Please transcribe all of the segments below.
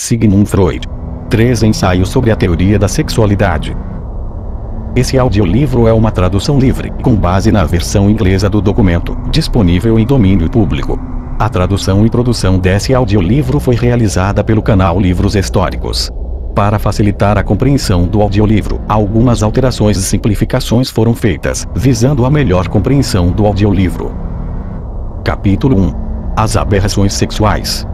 Sigmund Freud. 3 ensaios sobre a teoria da sexualidade. Esse audiolivro é uma tradução livre, com base na versão inglesa do documento, disponível em domínio público. A tradução e produção desse audiolivro foi realizada pelo canal Livros Históricos. Para facilitar a compreensão do audiolivro, algumas alterações e simplificações foram feitas, visando a melhor compreensão do audiolivro. Capítulo 1. As aberrações sexuais.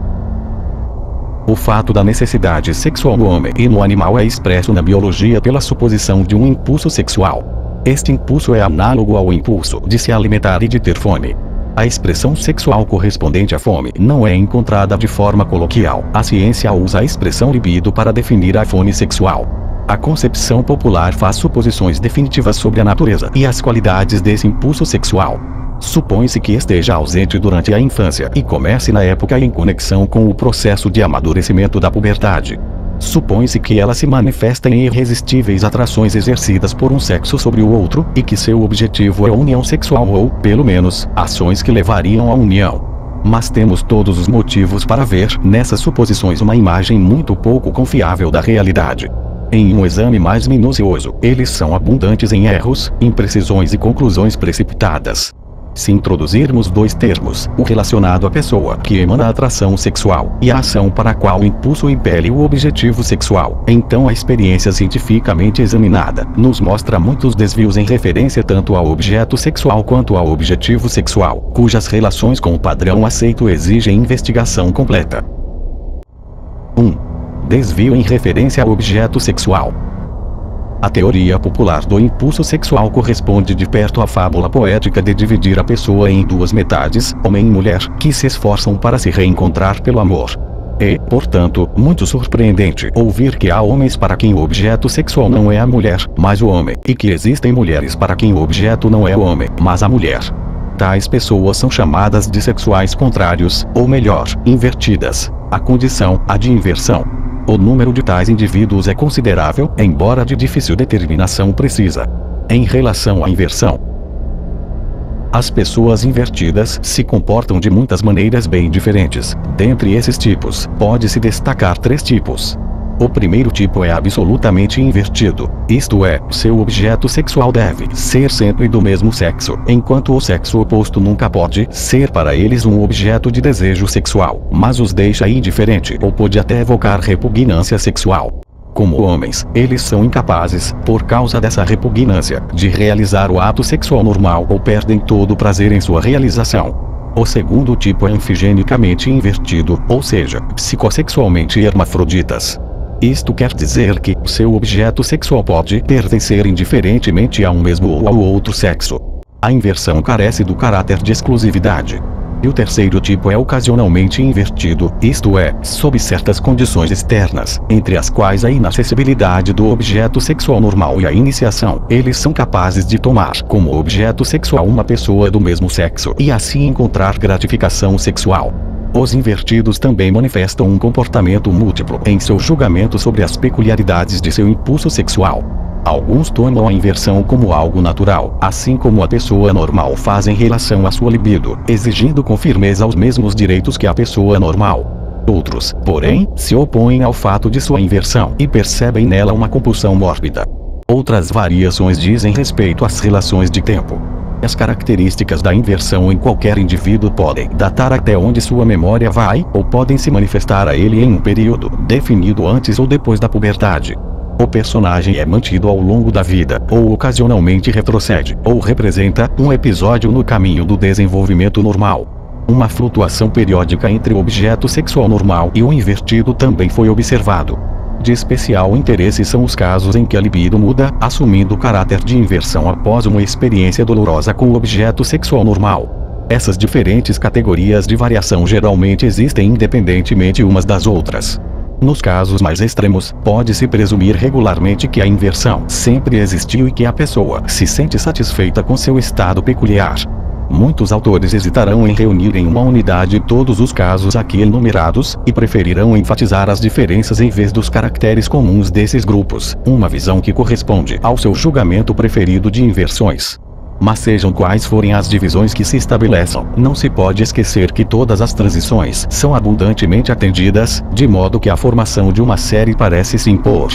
O fato da necessidade sexual no homem e no animal é expresso na biologia pela suposição de um impulso sexual. Este impulso é análogo ao impulso de se alimentar e de ter fome. A expressão sexual correspondente à fome não é encontrada de forma coloquial. A ciência usa a expressão libido para definir a fome sexual. A concepção popular faz suposições definitivas sobre a natureza e as qualidades desse impulso sexual. Supõe-se que esteja ausente durante a infância e comece na época em conexão com o processo de amadurecimento da puberdade. Supõe-se que ela se manifesta em irresistíveis atrações exercidas por um sexo sobre o outro, e que seu objetivo é a união sexual ou, pelo menos, ações que levariam à união. Mas temos todos os motivos para ver nessas suposições uma imagem muito pouco confiável da realidade. Em um exame mais minucioso, eles são abundantes em erros, imprecisões e conclusões precipitadas. Se introduzirmos 2 termos, o relacionado à pessoa que emana a atração sexual e a ação para a qual o impulso impele o objetivo sexual, então a experiência cientificamente examinada nos mostra muitos desvios em referência tanto ao objeto sexual quanto ao objetivo sexual, cujas relações com o padrão aceito exigem investigação completa. 1. Desvio em referência ao objeto sexual. A teoria popular do impulso sexual corresponde de perto à fábula poética de dividir a pessoa em 2 metades, homem e mulher, que se esforçam para se reencontrar pelo amor. É, portanto, muito surpreendente ouvir que há homens para quem o objeto sexual não é a mulher, mas o homem, e que existem mulheres para quem o objeto não é o homem, mas a mulher. Tais pessoas são chamadas de sexuais contrários, ou melhor, invertidas. A condição, a de inversão. O número de tais indivíduos é considerável, embora de difícil determinação precisa. Em relação à inversão, as pessoas invertidas se comportam de muitas maneiras bem diferentes. Dentre esses tipos, pode-se destacar 3 tipos. O primeiro tipo é absolutamente invertido, isto é, seu objeto sexual deve ser sempre do mesmo sexo, enquanto o sexo oposto nunca pode ser para eles um objeto de desejo sexual, mas os deixa indiferente ou pode até evocar repugnância sexual. Como homens, eles são incapazes, por causa dessa repugnância, de realizar o ato sexual normal ou perdem todo o prazer em sua realização. O segundo tipo é anfigenicamente invertido, ou seja, psicossexualmente hermafroditas. Isto quer dizer que seu objeto sexual pode pertencer indiferentemente a um mesmo ou ao outro sexo. A inversão carece do caráter de exclusividade. E o terceiro tipo é ocasionalmente invertido, isto é, sob certas condições externas, entre as quais a inacessibilidade do objeto sexual normal e a iniciação, eles são capazes de tomar como objeto sexual uma pessoa do mesmo sexo e assim encontrar gratificação sexual. Os invertidos também manifestam um comportamento múltiplo em seu julgamento sobre as peculiaridades de seu impulso sexual. Alguns tomam a inversão como algo natural, assim como a pessoa normal faz em relação à sua libido, exigindo com firmeza os mesmos direitos que a pessoa normal. Outros, porém, se opõem ao fato de sua inversão e percebem nela uma compulsão mórbida. Outras variações dizem respeito às relações de tempo. As características da inversão em qualquer indivíduo podem datar até onde sua memória vai, ou podem se manifestar a ele em um período definido antes ou depois da puberdade. O personagem é mantido ao longo da vida, ou ocasionalmente retrocede, ou representa um episódio no caminho do desenvolvimento normal. Uma flutuação periódica entre o objeto sexual normal e o invertido também foi observado. De especial interesse são os casos em que a libido muda, assumindo o caráter de inversão após uma experiência dolorosa com o objeto sexual normal. Essas diferentes categorias de variação geralmente existem independentemente umas das outras. Nos casos mais extremos, pode-se presumir regularmente que a inversão sempre existiu e que a pessoa se sente satisfeita com seu estado peculiar. Muitos autores hesitarão em reunir em uma unidade todos os casos aqui enumerados, e preferirão enfatizar as diferenças em vez dos caracteres comuns desses grupos, uma visão que corresponde ao seu julgamento preferido de inversões. Mas sejam quais forem as divisões que se estabeleçam, não se pode esquecer que todas as transições são abundantemente atendidas, de modo que a formação de uma série parece se impor.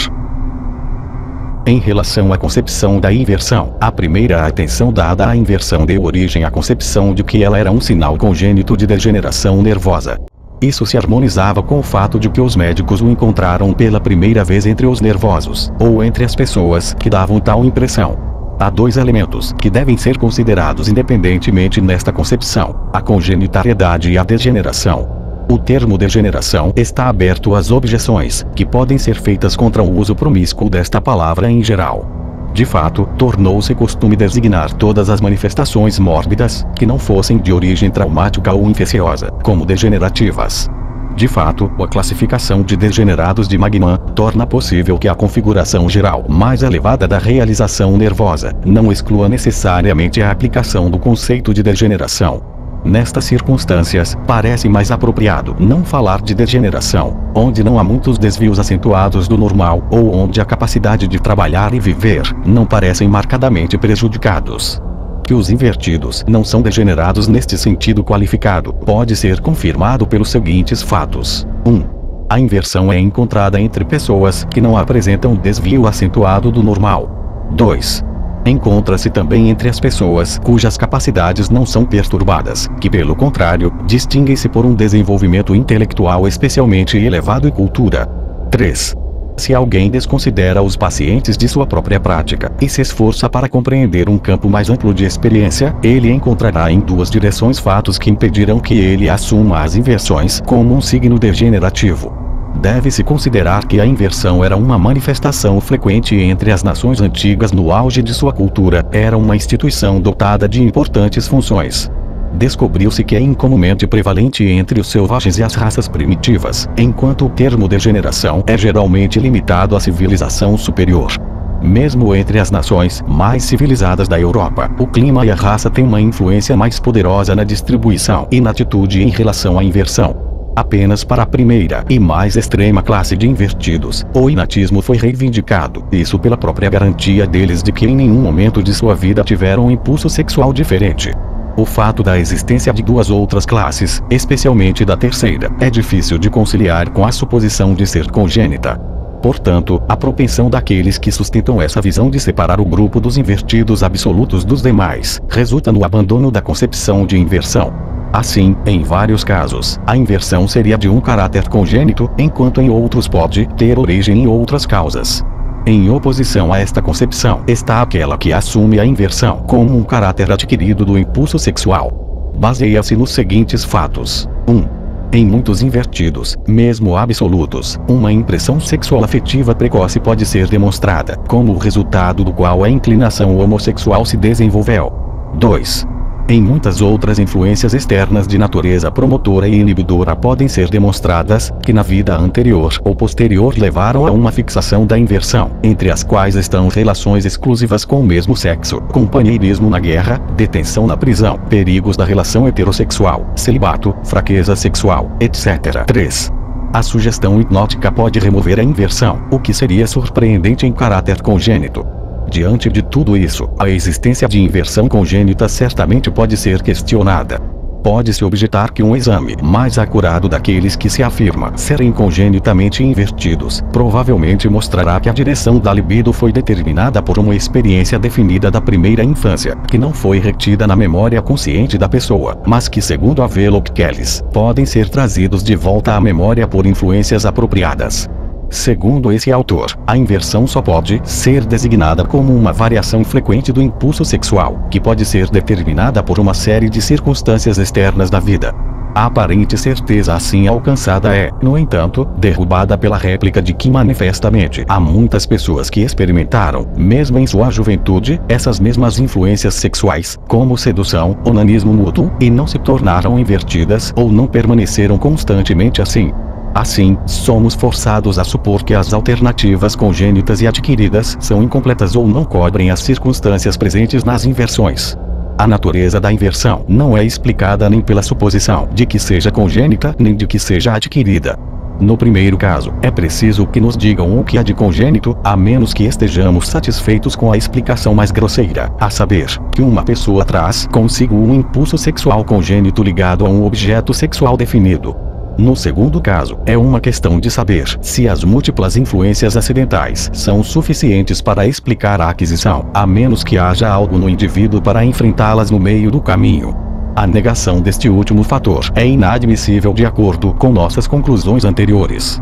Em relação à concepção da inversão, a primeira atenção dada à inversão deu origem à concepção de que ela era um sinal congênito de degeneração nervosa. Isso se harmonizava com o fato de que os médicos o encontraram pela primeira vez entre os nervosos, ou entre as pessoas que davam tal impressão. Há dois elementos que devem ser considerados independentemente nesta concepção: a congenitariedade e a degeneração. O termo degeneração está aberto às objeções que podem ser feitas contra o uso promíscuo desta palavra em geral. De fato, tornou-se costume designar todas as manifestações mórbidas, que não fossem de origem traumática ou infecciosa, como degenerativas. De fato, a classificação de degenerados de Magman torna possível que a configuração geral mais elevada da realização nervosa não exclua necessariamente a aplicação do conceito de degeneração. Nestas circunstâncias, parece mais apropriado não falar de degeneração, onde não há muitos desvios acentuados do normal, ou onde a capacidade de trabalhar e viver não parecem marcadamente prejudicados. Que os invertidos não são degenerados neste sentido qualificado pode ser confirmado pelos seguintes fatos. 1. A inversão é encontrada entre pessoas que não apresentam desvio acentuado do normal. 2. Encontra-se também entre as pessoas cujas capacidades não são perturbadas, que pelo contrário, distinguem-se por um desenvolvimento intelectual especialmente elevado e cultura. 3. Se alguém desconsidera os pacientes de sua própria prática e se esforça para compreender um campo mais amplo de experiência, ele encontrará em duas direções fatos que impedirão que ele assuma as inversões como um signo degenerativo. Deve-se considerar que a inversão era uma manifestação frequente entre as nações antigas no auge de sua cultura, era uma instituição dotada de importantes funções. Descobriu-se que é incomumente prevalente entre os selvagens e as raças primitivas, enquanto o termo degeneração é geralmente limitado à civilização superior. Mesmo entre as nações mais civilizadas da Europa, o clima e a raça têm uma influência mais poderosa na distribuição e na atitude em relação à inversão. Apenas para a primeira e mais extrema classe de invertidos, o inatismo foi reivindicado, isso pela própria garantia deles de que em nenhum momento de sua vida tiveram um impulso sexual diferente. O fato da existência de duas outras classes, especialmente da terceira, é difícil de conciliar com a suposição de ser congênita. Portanto, a propensão daqueles que sustentam essa visão de separar o grupo dos invertidos absolutos dos demais, resulta no abandono da concepção de inversão. Assim, em vários casos, a inversão seria de um caráter congênito, enquanto em outros pode ter origem em outras causas. Em oposição a esta concepção está aquela que assume a inversão como um caráter adquirido do impulso sexual. Baseia-se nos seguintes fatos. 1. Em muitos invertidos, mesmo absolutos, uma impressão sexual afetiva precoce pode ser demonstrada, como o resultado do qual a inclinação homossexual se desenvolveu. 2. Em muitas outras influências externas de natureza promotora e inibidora podem ser demonstradas, que na vida anterior ou posterior levaram a uma fixação da inversão, entre as quais estão relações exclusivas com o mesmo sexo, companheirismo na guerra, detenção na prisão, perigos da relação heterossexual, celibato, fraqueza sexual, etc. 3. A sugestão hipnótica pode remover a inversão, o que seria surpreendente em caráter congênito. Diante de tudo isso, a existência de inversão congênita certamente pode ser questionada. Pode-se objetar que um exame mais acurado daqueles que se afirma serem congenitamente invertidos, provavelmente mostrará que a direção da libido foi determinada por uma experiência definida da primeira infância, que não foi retida na memória consciente da pessoa, mas que, segundo a Velock-Kellis, podem ser trazidos de volta à memória por influências apropriadas. Segundo esse autor, a inversão só pode ser designada como uma variação frequente do impulso sexual, que pode ser determinada por uma série de circunstâncias externas da vida. A aparente certeza assim alcançada é, no entanto, derrubada pela réplica de que manifestamente há muitas pessoas que experimentaram, mesmo em sua juventude, essas mesmas influências sexuais, como sedução, onanismo mútuo, e não se tornaram invertidas ou não permaneceram constantemente assim. Assim, somos forçados a supor que as alternativas congênitas e adquiridas são incompletas ou não cobrem as circunstâncias presentes nas inversões. A natureza da inversão não é explicada nem pela suposição de que seja congênita nem de que seja adquirida. No primeiro caso, é preciso que nos digam o que há de congênito, a menos que estejamos satisfeitos com a explicação mais grosseira, a saber, que uma pessoa traz consigo um impulso sexual congênito ligado a um objeto sexual definido. No segundo caso, é uma questão de saber se as múltiplas influências acidentais são suficientes para explicar a aquisição, a menos que haja algo no indivíduo para enfrentá-las no meio do caminho. A negação deste último fator é inadmissível de acordo com nossas conclusões anteriores.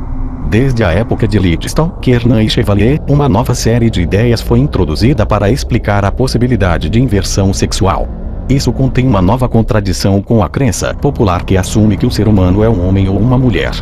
Desde a época de Lidstone, Kernan e Chevalier, uma nova série de ideias foi introduzida para explicar a possibilidade de inversão sexual. Isso contém uma nova contradição com a crença popular que assume que o ser humano é um homem ou uma mulher.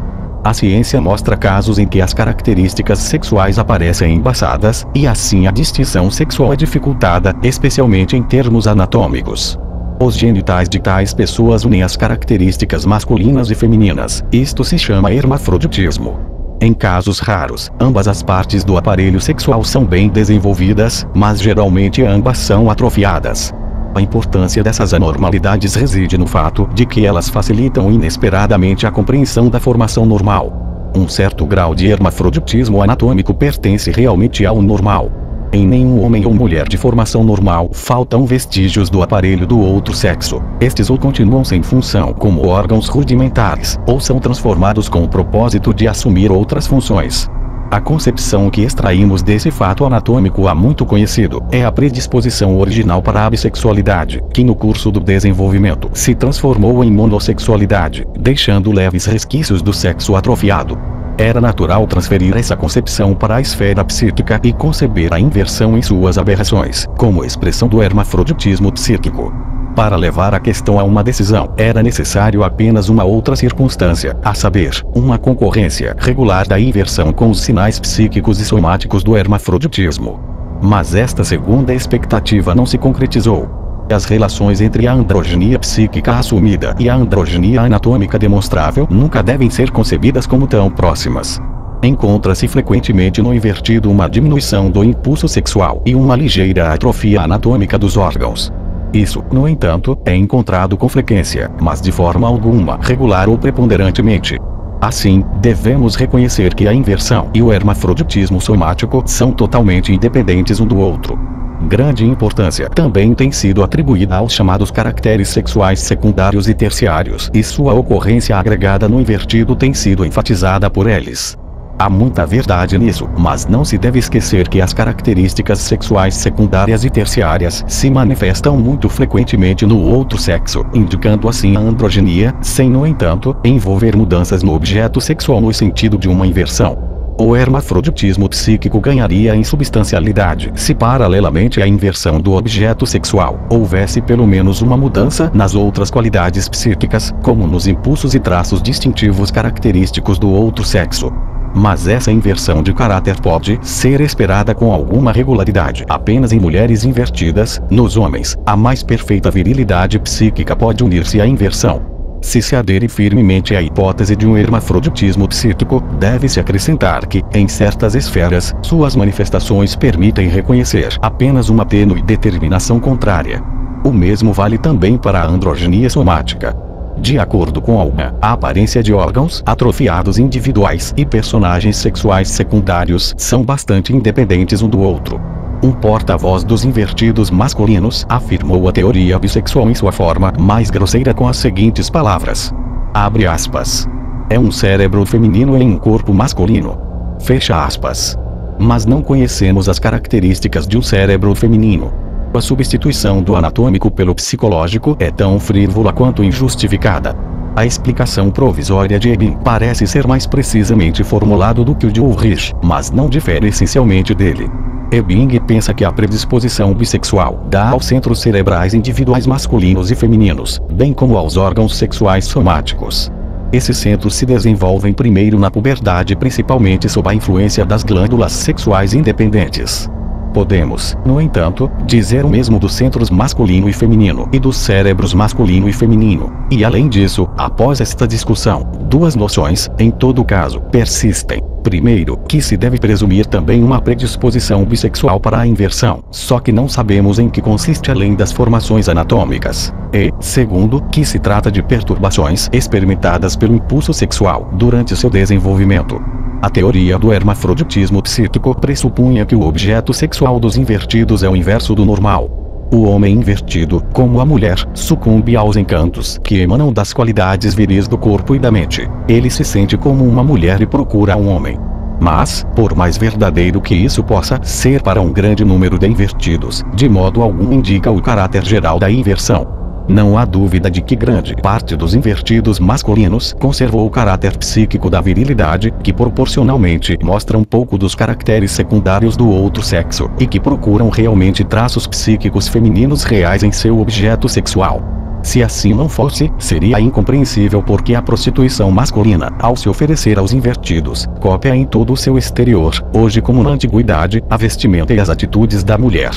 A ciência mostra casos em que as características sexuais aparecem embaçadas, e assim a distinção sexual é dificultada, especialmente em termos anatômicos. Os genitais de tais pessoas unem as características masculinas e femininas. Isto se chama hermafroditismo. Em casos raros, ambas as partes do aparelho sexual são bem desenvolvidas, mas geralmente ambas são atrofiadas. A importância dessas anormalidades reside no fato de que elas facilitam inesperadamente a compreensão da formação normal. Um certo grau de hermafroditismo anatômico pertence realmente ao normal. Em nenhum homem ou mulher de formação normal faltam vestígios do aparelho do outro sexo. Estes ou continuam sem função como órgãos rudimentares, ou são transformados com o propósito de assumir outras funções. A concepção que extraímos desse fato anatômico há muito conhecido é a predisposição original para a bissexualidade, que no curso do desenvolvimento se transformou em monossexualidade, deixando leves resquícios do sexo atrofiado. Era natural transferir essa concepção para a esfera psíquica e conceber a inversão em suas aberrações, como expressão do hermafroditismo psíquico. Para levar a questão a uma decisão, era necessário apenas uma outra circunstância, a saber, uma concorrência regular da inversão com os sinais psíquicos e somáticos do hermafroditismo. Mas esta segunda expectativa não se concretizou. As relações entre a androgenia psíquica assumida e a androgenia anatômica demonstrável nunca devem ser concebidas como tão próximas. Encontra-se frequentemente no invertido uma diminuição do impulso sexual e uma ligeira atrofia anatômica dos órgãos. Isso, no entanto, é encontrado com frequência, mas de forma alguma regular ou preponderantemente. Assim, devemos reconhecer que a inversão e o hermafroditismo somático são totalmente independentes um do outro. Grande importância também tem sido atribuída aos chamados caracteres sexuais secundários e terciários, e sua ocorrência agregada no invertido tem sido enfatizada por eles. Há muita verdade nisso, mas não se deve esquecer que as características sexuais secundárias e terciárias se manifestam muito frequentemente no outro sexo, indicando assim a androgenia, sem no entanto, envolver mudanças no objeto sexual no sentido de uma inversão. O hermafroditismo psíquico ganharia em substancialidade se, paralelamente à inversão do objeto sexual, houvesse pelo menos uma mudança nas outras qualidades psíquicas, como nos impulsos e traços distintivos característicos do outro sexo. Mas essa inversão de caráter pode ser esperada com alguma regularidade apenas em mulheres invertidas. Nos homens, a mais perfeita virilidade psíquica pode unir-se à inversão. Se se adere firmemente à hipótese de um hermafroditismo psíquico, deve-se acrescentar que, em certas esferas, suas manifestações permitem reconhecer apenas uma tênue determinação contrária. O mesmo vale também para a androgenia somática. De acordo com Alma, a aparência de órgãos atrofiados individuais e personagens sexuais secundários são bastante independentes um do outro. Um porta-voz dos invertidos masculinos afirmou a teoria bissexual em sua forma mais grosseira com as seguintes palavras. Abre aspas. É um cérebro feminino em um corpo masculino. Fecha aspas. Mas não conhecemos as características de um cérebro feminino. A substituição do anatômico pelo psicológico é tão frívola quanto injustificada. A explicação provisória de Ebing parece ser mais precisamente formulado do que o de Ulrich, mas não difere essencialmente dele. Ebing pensa que a predisposição bissexual dá aos centros cerebrais individuais masculinos e femininos, bem como aos órgãos sexuais somáticos. Esses centros se desenvolvem primeiro na puberdade, principalmente sob a influência das glândulas sexuais independentes. Podemos, no entanto, dizer o mesmo dos centros masculino e feminino e dos cérebros masculino e feminino. E além disso, após esta discussão, duas noções, em todo caso, persistem. Primeiro, que se deve presumir também uma predisposição bissexual para a inversão, só que não sabemos em que consiste além das formações anatômicas. E, segundo, que se trata de perturbações experimentadas pelo impulso sexual durante seu desenvolvimento. A teoria do hermafroditismo psíquico pressupunha que o objeto sexual dos invertidos é o inverso do normal. O homem invertido, como a mulher, sucumbe aos encantos que emanam das qualidades viris do corpo e da mente. Ele se sente como uma mulher e procura um homem. Mas, por mais verdadeiro que isso possa ser para um grande número de invertidos, de modo algum indica o caráter geral da inversão. Não há dúvida de que grande parte dos invertidos masculinos conservou o caráter psíquico da virilidade, que proporcionalmente mostra um pouco dos caracteres secundários do outro sexo, e que procuram realmente traços psíquicos femininos reais em seu objeto sexual. Se assim não fosse, seria incompreensível porque a prostituição masculina, ao se oferecer aos invertidos, copia em todo o seu exterior, hoje como na antiguidade, a vestimenta e as atitudes da mulher.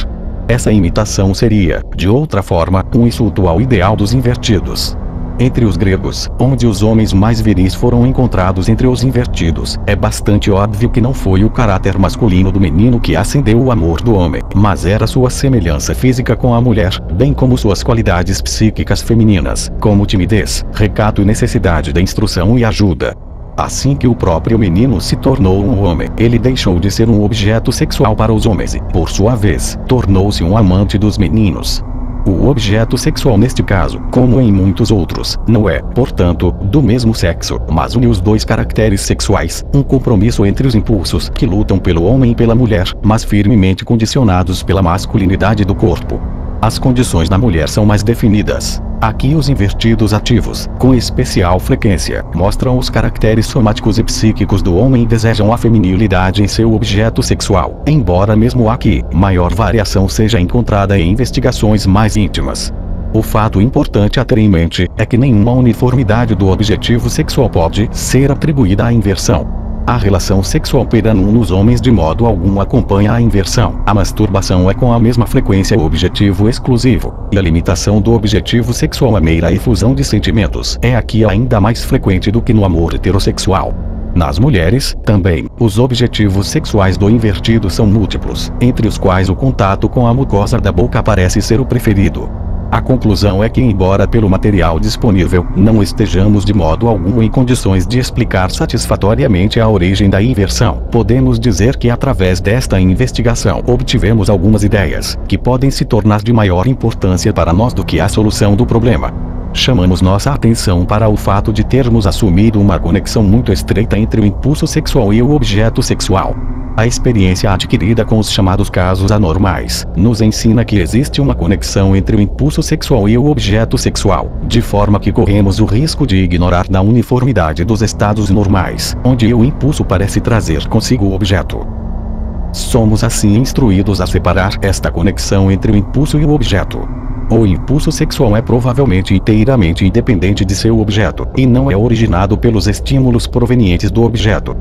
Essa imitação seria, de outra forma, um insulto ao ideal dos invertidos. Entre os gregos, onde os homens mais viris foram encontrados entre os invertidos, é bastante óbvio que não foi o caráter masculino do menino que acendeu o amor do homem, mas era sua semelhança física com a mulher, bem como suas qualidades psíquicas femininas, como timidez, recato e necessidade de instrução e ajuda. Assim que o próprio menino se tornou um homem, ele deixou de ser um objeto sexual para os homens e, por sua vez, tornou-se um amante dos meninos. O objeto sexual neste caso, como em muitos outros, não é, portanto, do mesmo sexo, mas une os dois caracteres sexuais, um compromisso entre os impulsos que lutam pelo homem e pela mulher, mas firmemente condicionados pela masculinidade do corpo. As condições na mulher são mais definidas. Aqui os invertidos ativos, com especial frequência, mostram os caracteres somáticos e psíquicos do homem e desejam a feminilidade em seu objeto sexual, embora mesmo aqui, maior variação seja encontrada em investigações mais íntimas. O fato importante a ter em mente é que nenhuma uniformidade do objetivo sexual pode ser atribuída à inversão. A relação sexual perânum nos homens de modo algum acompanha a inversão. A masturbação é com a mesma frequência o objetivo exclusivo, e a limitação do objetivo sexual à mera efusão de sentimentos é aqui ainda mais frequente do que no amor heterossexual. Nas mulheres, também, os objetivos sexuais do invertido são múltiplos, entre os quais o contato com a mucosa da boca parece ser o preferido. A conclusão é que, embora pelo material disponível, não estejamos de modo algum em condições de explicar satisfatoriamente a origem da inversão, podemos dizer que através desta investigação obtivemos algumas ideias, que podem se tornar de maior importância para nós do que a solução do problema. Chamamos nossa atenção para o fato de termos assumido uma conexão muito estreita entre o impulso sexual e o objeto sexual. A experiência adquirida com os chamados casos anormais nos ensina que existe uma conexão entre o impulso sexual e o objeto sexual, de forma que corremos o risco de ignorar a uniformidade dos estados normais, onde o impulso parece trazer consigo o objeto. Somos assim instruídos a separar esta conexão entre o impulso e o objeto. O impulso sexual é provavelmente inteiramente independente de seu objeto, e não é originado pelos estímulos provenientes do objeto,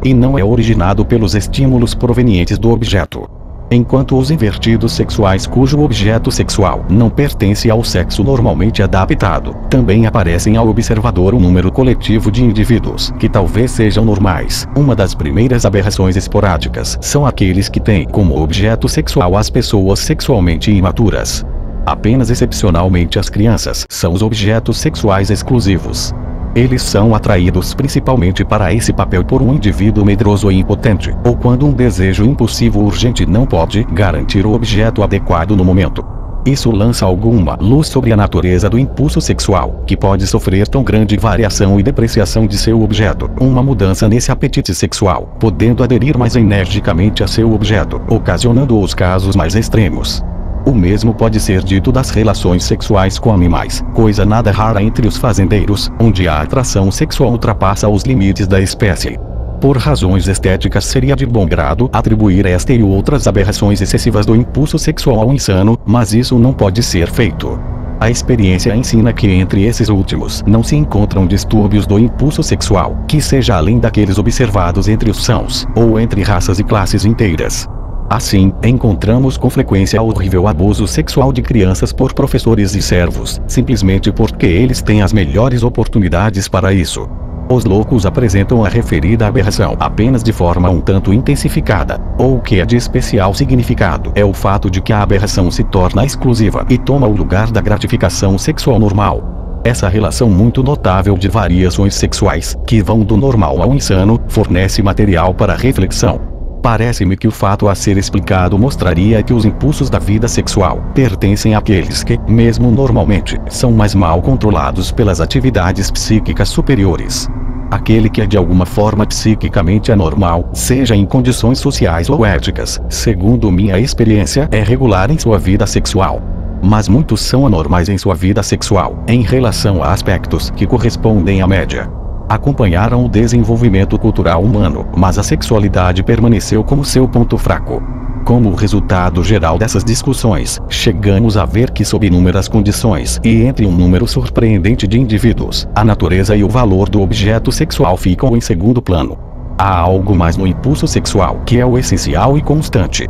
Enquanto os invertidos sexuais cujo objeto sexual não pertence ao sexo normalmente adaptado, também aparecem ao observador um número coletivo de indivíduos que talvez sejam normais. Uma das primeiras aberrações esporádicas são aqueles que têm como objeto sexual as pessoas sexualmente imaturas. Apenas excepcionalmente as crianças são os objetos sexuais exclusivos. Eles são atraídos principalmente para esse papel por um indivíduo medroso e impotente, ou quando um desejo impulsivo urgente não pode garantir o objeto adequado no momento. Isso lança alguma luz sobre a natureza do impulso sexual, que pode sofrer tão grande variação e depreciação de seu objeto, uma mudança nesse apetite sexual, podendo aderir mais energicamente a seu objeto, ocasionando os casos mais extremos. O mesmo pode ser dito das relações sexuais com animais, coisa nada rara entre os fazendeiros, onde a atração sexual ultrapassa os limites da espécie. Por razões estéticas seria de bom grado atribuir esta e outras aberrações excessivas do impulso sexual ao insano, mas isso não pode ser feito. A experiência ensina que entre esses últimos não se encontram distúrbios do impulso sexual, que seja além daqueles observados entre os sãos, ou entre raças e classes inteiras. Assim, encontramos com frequência horrível abuso sexual de crianças por professores e servos, simplesmente porque eles têm as melhores oportunidades para isso. Os loucos apresentam a referida aberração apenas de forma um tanto intensificada. Ou o que é de especial significado é o fato de que a aberração se torna exclusiva e toma o lugar da gratificação sexual normal. Essa relação muito notável de variações sexuais, que vão do normal ao insano, fornece material para reflexão. Parece-me que o fato a ser explicado mostraria que os impulsos da vida sexual pertencem àqueles que, mesmo normalmente, são mais mal controlados pelas atividades psíquicas superiores. Aquele que é de alguma forma psiquicamente anormal, seja em condições sociais ou éticas, segundo minha experiência, é regular em sua vida sexual. Mas muitos são anormais em sua vida sexual, em relação a aspectos que correspondem à média. Acompanharam o desenvolvimento cultural humano, mas a sexualidade permaneceu como seu ponto fraco. Como resultado geral dessas discussões, chegamos a ver que sob inúmeras condições e entre um número surpreendente de indivíduos, a natureza e o valor do objeto sexual ficam em segundo plano. Há algo mais no impulso sexual que é o essencial e constante.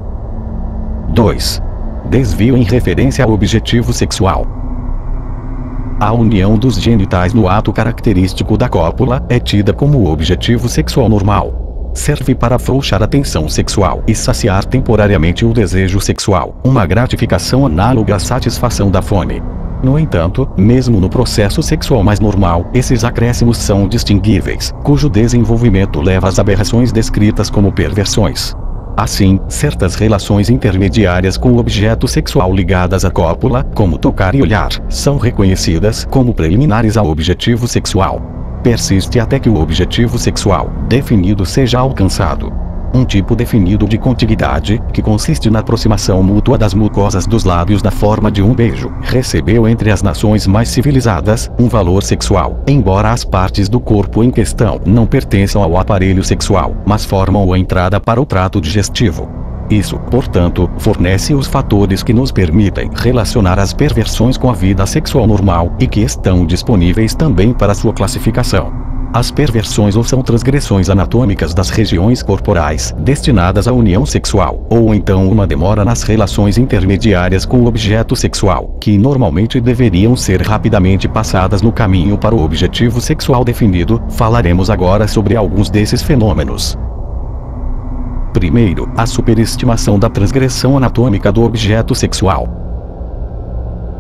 2. Desvio em referência ao objetivo sexual. A união dos genitais no ato característico da cópula é tida como o objetivo sexual normal. Serve para afrouxar a tensão sexual e saciar temporariamente o desejo sexual, uma gratificação análoga à satisfação da fome. No entanto, mesmo no processo sexual mais normal, esses acréscimos são distinguíveis, cujo desenvolvimento leva às aberrações descritas como perversões. Assim, certas relações intermediárias com o objeto sexual ligadas à cópula, como tocar e olhar, são reconhecidas como preliminares ao objetivo sexual. Persiste até que o objetivo sexual definido seja alcançado. Um tipo definido de contiguidade, que consiste na aproximação mútua das mucosas dos lábios na forma de um beijo, recebeu entre as nações mais civilizadas um valor sexual, embora as partes do corpo em questão não pertençam ao aparelho sexual, mas formam a entrada para o trato digestivo. Isso, portanto, fornece os fatores que nos permitem relacionar as perversões com a vida sexual normal e que estão disponíveis também para sua classificação. As perversões ou são transgressões anatômicas das regiões corporais destinadas à união sexual, ou então uma demora nas relações intermediárias com o objeto sexual, que normalmente deveriam ser rapidamente passadas no caminho para o objetivo sexual definido. Falaremos agora sobre alguns desses fenômenos. Primeiro, a superestimação da transgressão anatômica do objeto sexual.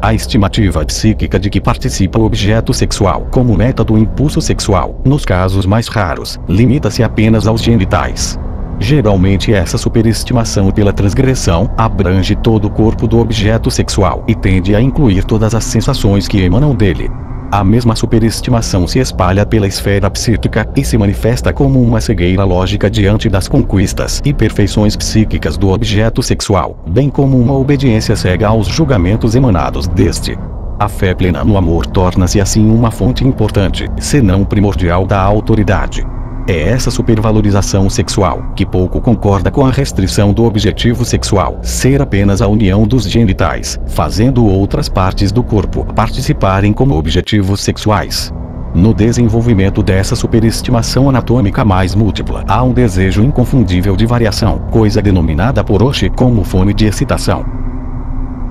A estimativa psíquica de que participa o objeto sexual como meta do impulso sexual, nos casos mais raros, limita-se apenas aos genitais. Geralmente essa superestimação pela transgressão abrange todo o corpo do objeto sexual e tende a incluir todas as sensações que emanam dele. A mesma superestimação se espalha pela esfera psíquica e se manifesta como uma cegueira lógica diante das conquistas e perfeições psíquicas do objeto sexual, bem como uma obediência cega aos julgamentos emanados deste. A fé plena no amor torna-se assim uma fonte importante, se não primordial, da autoridade. É essa supervalorização sexual que pouco concorda com a restrição do objetivo sexual ser apenas a união dos genitais, fazendo outras partes do corpo participarem como objetivos sexuais. No desenvolvimento dessa superestimação anatômica mais múltipla, há um desejo inconfundível de variação, coisa denominada por Oshie como fome de excitação.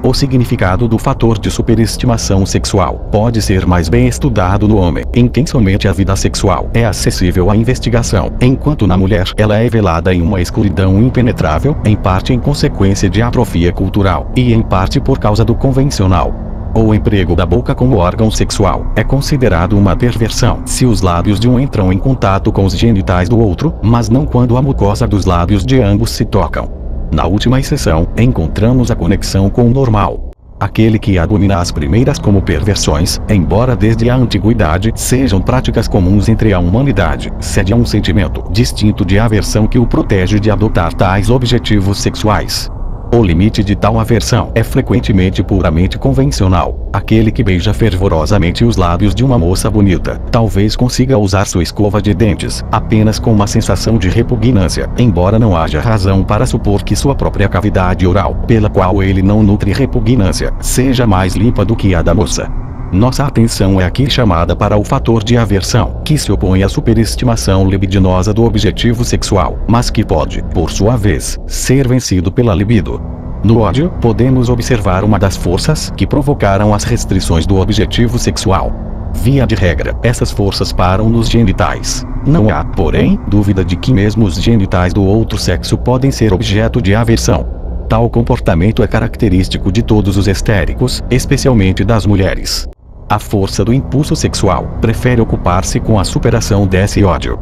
O significado do fator de superestimação sexual pode ser mais bem estudado no homem, em quem somente a vida sexual é acessível à investigação, enquanto na mulher ela é velada em uma escuridão impenetrável, em parte em consequência de atrofia cultural, e em parte por causa do convencional. O emprego da boca como órgão sexual é considerado uma perversão se os lábios de um entram em contato com os genitais do outro, mas não quando a mucosa dos lábios de ambos se tocam. Na última exceção, encontramos a conexão com o normal. Aquele que abomina as primeiras como perversões, embora desde a antiguidade sejam práticas comuns entre a humanidade, cede a um sentimento distinto de aversão que o protege de adotar tais objetivos sexuais. O limite de tal aversão é frequentemente puramente convencional. Aquele que beija fervorosamente os lábios de uma moça bonita, talvez consiga usar sua escova de dentes, apenas com uma sensação de repugnância, embora não haja razão para supor que sua própria cavidade oral, pela qual ele não nutre repugnância, seja mais limpa do que a da moça. Nossa atenção é aqui chamada para o fator de aversão, que se opõe à superestimação libidinosa do objetivo sexual, mas que pode, por sua vez, ser vencido pela libido. No ódio, podemos observar uma das forças que provocaram as restrições do objetivo sexual. Via de regra, essas forças param nos genitais. Não há, porém, dúvida de que mesmo os genitais do outro sexo podem ser objeto de aversão. Tal comportamento é característico de todos os histéricos, especialmente das mulheres. A força do impulso sexual prefere ocupar-se com a superação desse ódio.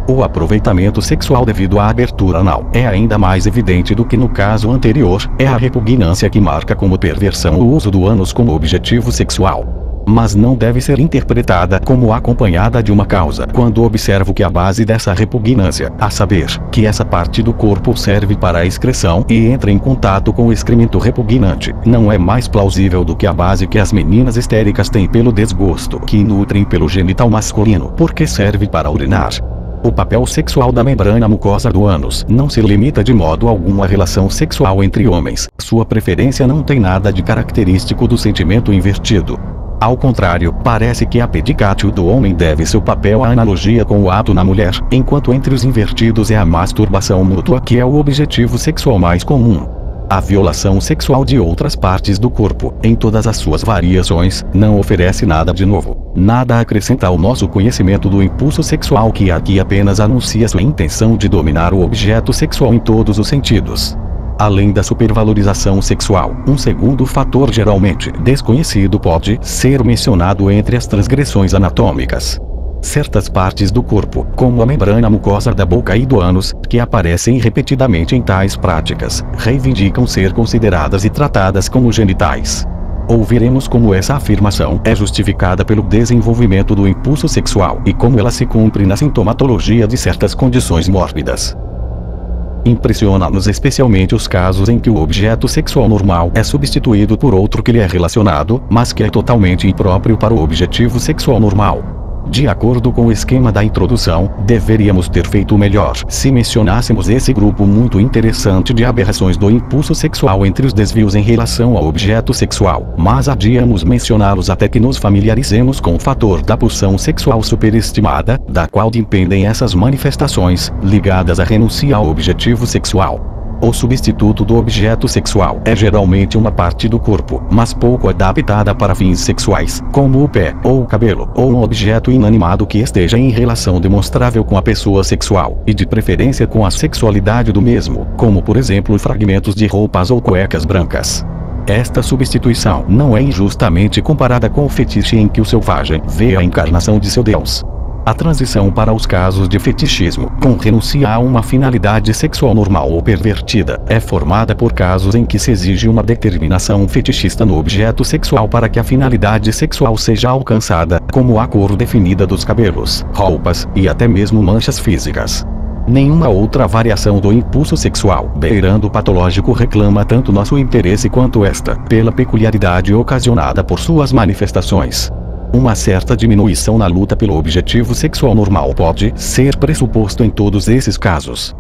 O aproveitamento sexual devido à abertura anal é ainda mais evidente do que no caso anterior, é a repugnância que marca como perversão o uso do ânus como objetivo sexual. Mas não deve ser interpretada como acompanhada de uma causa quando observo que a base dessa repugnância, a saber, que essa parte do corpo serve para a excreção e entra em contato com o excremento repugnante, não é mais plausível do que a base que as meninas histéricas têm pelo desgosto que nutrem pelo genital masculino, porque serve para urinar. O papel sexual da membrana mucosa do ânus não se limita de modo algum à relação sexual entre homens, sua preferência não tem nada de característico do sentimento invertido. Ao contrário, parece que a pedicatio do homem deve seu papel à analogia com o ato na mulher, enquanto entre os invertidos é a masturbação mútua que é o objetivo sexual mais comum. A violação sexual de outras partes do corpo, em todas as suas variações, não oferece nada de novo, nada acrescenta ao nosso conhecimento do impulso sexual que aqui apenas anuncia sua intenção de dominar o objeto sexual em todos os sentidos. Além da supervalorização sexual, um segundo fator geralmente desconhecido pode ser mencionado entre as transgressões anatômicas. Certas partes do corpo, como a membrana mucosa da boca e do ânus, que aparecem repetidamente em tais práticas, reivindicam ser consideradas e tratadas como genitais. Ouviremos como essa afirmação é justificada pelo desenvolvimento do impulso sexual e como ela se cumpre na sintomatologia de certas condições mórbidas. Impressiona-nos especialmente os casos em que o objeto sexual normal é substituído por outro que lhe é relacionado, mas que é totalmente impróprio para o objetivo sexual normal. De acordo com o esquema da introdução, deveríamos ter feito melhor se mencionássemos esse grupo muito interessante de aberrações do impulso sexual entre os desvios em relação ao objeto sexual, mas adiamos mencioná-los até que nos familiarizemos com o fator da pulsão sexual superestimada, da qual dependem essas manifestações, ligadas à renúncia ao objetivo sexual. O substituto do objeto sexual é geralmente uma parte do corpo, mas pouco adaptada para fins sexuais, como o pé, ou o cabelo, ou um objeto inanimado que esteja em relação demonstrável com a pessoa sexual, e de preferência com a sexualidade do mesmo, como por exemplo fragmentos de roupas ou cuecas brancas. Esta substituição não é injustamente comparada com o fetiche em que o selvagem vê a encarnação de seu Deus. A transição para os casos de fetichismo, com renúncia a uma finalidade sexual normal ou pervertida, é formada por casos em que se exige uma determinação fetichista no objeto sexual para que a finalidade sexual seja alcançada, como a cor definida dos cabelos, roupas, e até mesmo manchas físicas. Nenhuma outra variação do impulso sexual, beirando o patológico, reclama tanto nosso interesse quanto esta, pela peculiaridade ocasionada por suas manifestações. Uma certa diminuição na luta pelo objetivo sexual normal pode ser pressuposto em todos esses casos.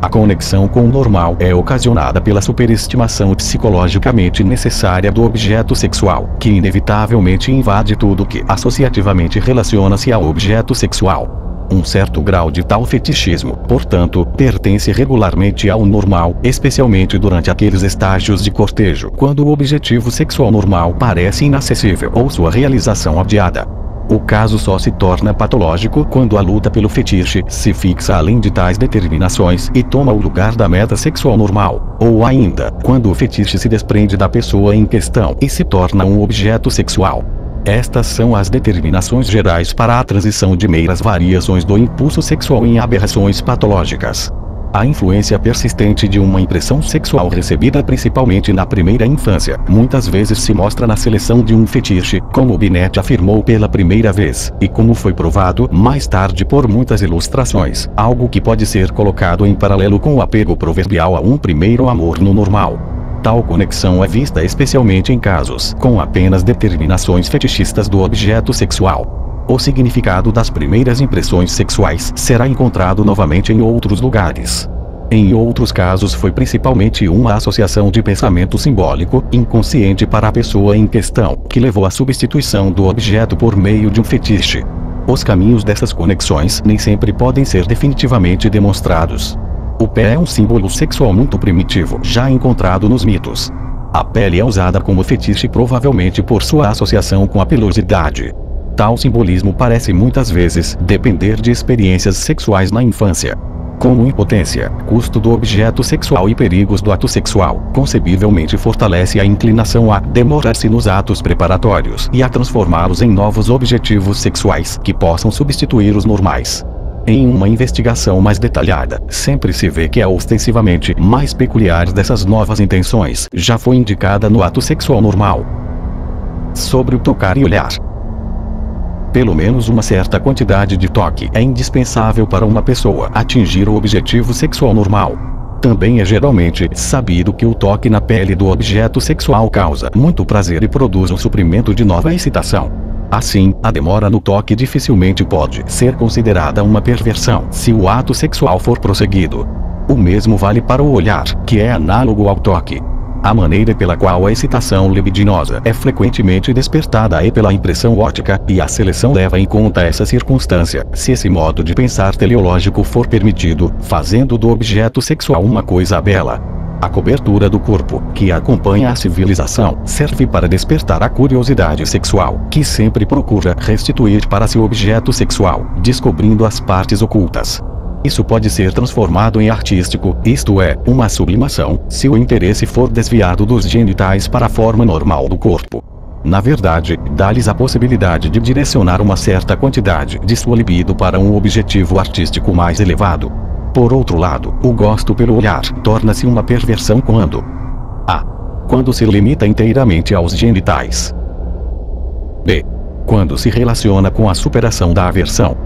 A conexão com o normal é ocasionada pela superestimação psicologicamente necessária do objeto sexual, que inevitavelmente invade tudo que associativamente relaciona-se ao objeto sexual. Um certo grau de tal fetichismo, portanto, pertence regularmente ao normal, especialmente durante aqueles estágios de cortejo, quando o objetivo sexual normal parece inacessível ou sua realização adiada. O caso só se torna patológico quando a luta pelo fetiche se fixa além de tais determinações e toma o lugar da meta sexual normal, ou ainda, quando o fetiche se desprende da pessoa em questão e se torna um objeto sexual. Estas são as determinações gerais para a transição de meras variações do impulso sexual em aberrações patológicas. A influência persistente de uma impressão sexual recebida principalmente na primeira infância, muitas vezes se mostra na seleção de um fetiche, como Binet afirmou pela primeira vez, e como foi provado mais tarde por muitas ilustrações, algo que pode ser colocado em paralelo com o apego proverbial a um primeiro amor no normal. Tal conexão é vista especialmente em casos com apenas determinações fetichistas do objeto sexual. O significado das primeiras impressões sexuais será encontrado novamente em outros lugares. Em outros casos foi principalmente uma associação de pensamento simbólico, inconsciente para a pessoa em questão, que levou à substituição do objeto por meio de um fetiche. Os caminhos dessas conexões nem sempre podem ser definitivamente demonstrados. O pé é um símbolo sexual muito primitivo, já encontrado nos mitos. A pele é usada como fetiche provavelmente por sua associação com a pelosidade. Tal simbolismo parece muitas vezes depender de experiências sexuais na infância, como impotência, custo do objeto sexual e perigos do ato sexual. Concebivelmente fortalece a inclinação a demorar-se nos atos preparatórios e a transformá-los em novos objetivos sexuais que possam substituir os normais. Em uma investigação mais detalhada, sempre se vê que a ostensivamente mais peculiar dessas novas intenções já foi indicada no ato sexual normal. Sobre o tocar e olhar. Pelo menos uma certa quantidade de toque é indispensável para uma pessoa atingir o objetivo sexual normal. Também é geralmente sabido que o toque na pele do objeto sexual causa muito prazer e produz um suprimento de nova excitação. Assim, a demora no toque dificilmente pode ser considerada uma perversão se o ato sexual for prosseguido. O mesmo vale para o olhar, que é análogo ao toque. A maneira pela qual a excitação libidinosa é frequentemente despertada é pela impressão óptica, e a seleção leva em conta essa circunstância, se esse modo de pensar teleológico for permitido, fazendo do objeto sexual uma coisa bela. A cobertura do corpo, que acompanha a civilização, serve para despertar a curiosidade sexual, que sempre procura restituir para si o objeto sexual, descobrindo as partes ocultas. Isso pode ser transformado em artístico, isto é, uma sublimação, se o interesse for desviado dos genitais para a forma normal do corpo. Na verdade, dá-lhes a possibilidade de direcionar uma certa quantidade de sua libido para um objetivo artístico mais elevado. Por outro lado, o gosto pelo olhar torna-se uma perversão quando a. Quando se limita inteiramente aos genitais. b. Quando se relaciona com a superação da aversão.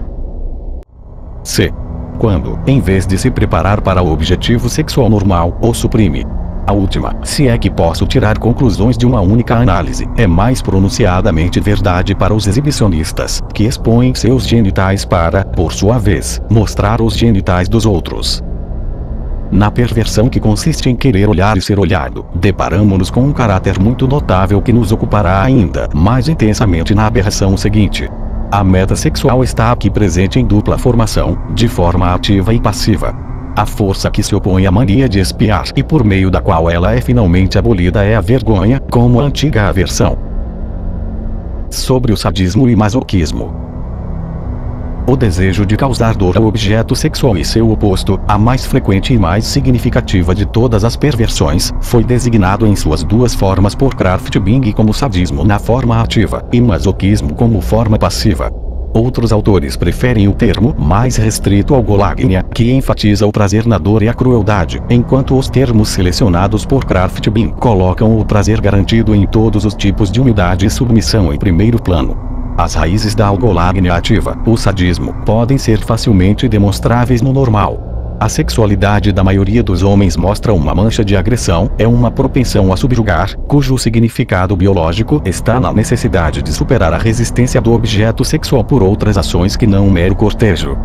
c. Quando, em vez de se preparar para o objetivo sexual normal, o suprime. A última, se é que posso tirar conclusões de uma única análise, é mais pronunciadamente verdade para os exibicionistas, que expõem seus genitais para, por sua vez, mostrar os genitais dos outros. Na perversão que consiste em querer olhar e ser olhado, deparamo-nos com um caráter muito notável que nos ocupará ainda mais intensamente na aberração seguinte. A meta sexual está aqui presente em dupla formação, de forma ativa e passiva. A força que se opõe à mania de espiar e por meio da qual ela é finalmente abolida é a vergonha, como a antiga aversão. Sobre o sadismo e masoquismo. O desejo de causar dor ao objeto sexual e seu oposto, a mais frequente e mais significativa de todas as perversões, foi designado em suas duas formas por Kraft Bing como sadismo na forma ativa e masoquismo como forma passiva. Outros autores preferem o termo mais restrito ao Golagnia, que enfatiza o prazer na dor e a crueldade, enquanto os termos selecionados por Kraft Bing colocam o prazer garantido em todos os tipos de humildade e submissão em primeiro plano. As raízes da algolagnia ativa, o sadismo, podem ser facilmente demonstráveis no normal. A sexualidade da maioria dos homens mostra uma mancha de agressão, é uma propensão a subjugar, cujo significado biológico está na necessidade de superar a resistência do objeto sexual por outras ações que não um mero cortejo.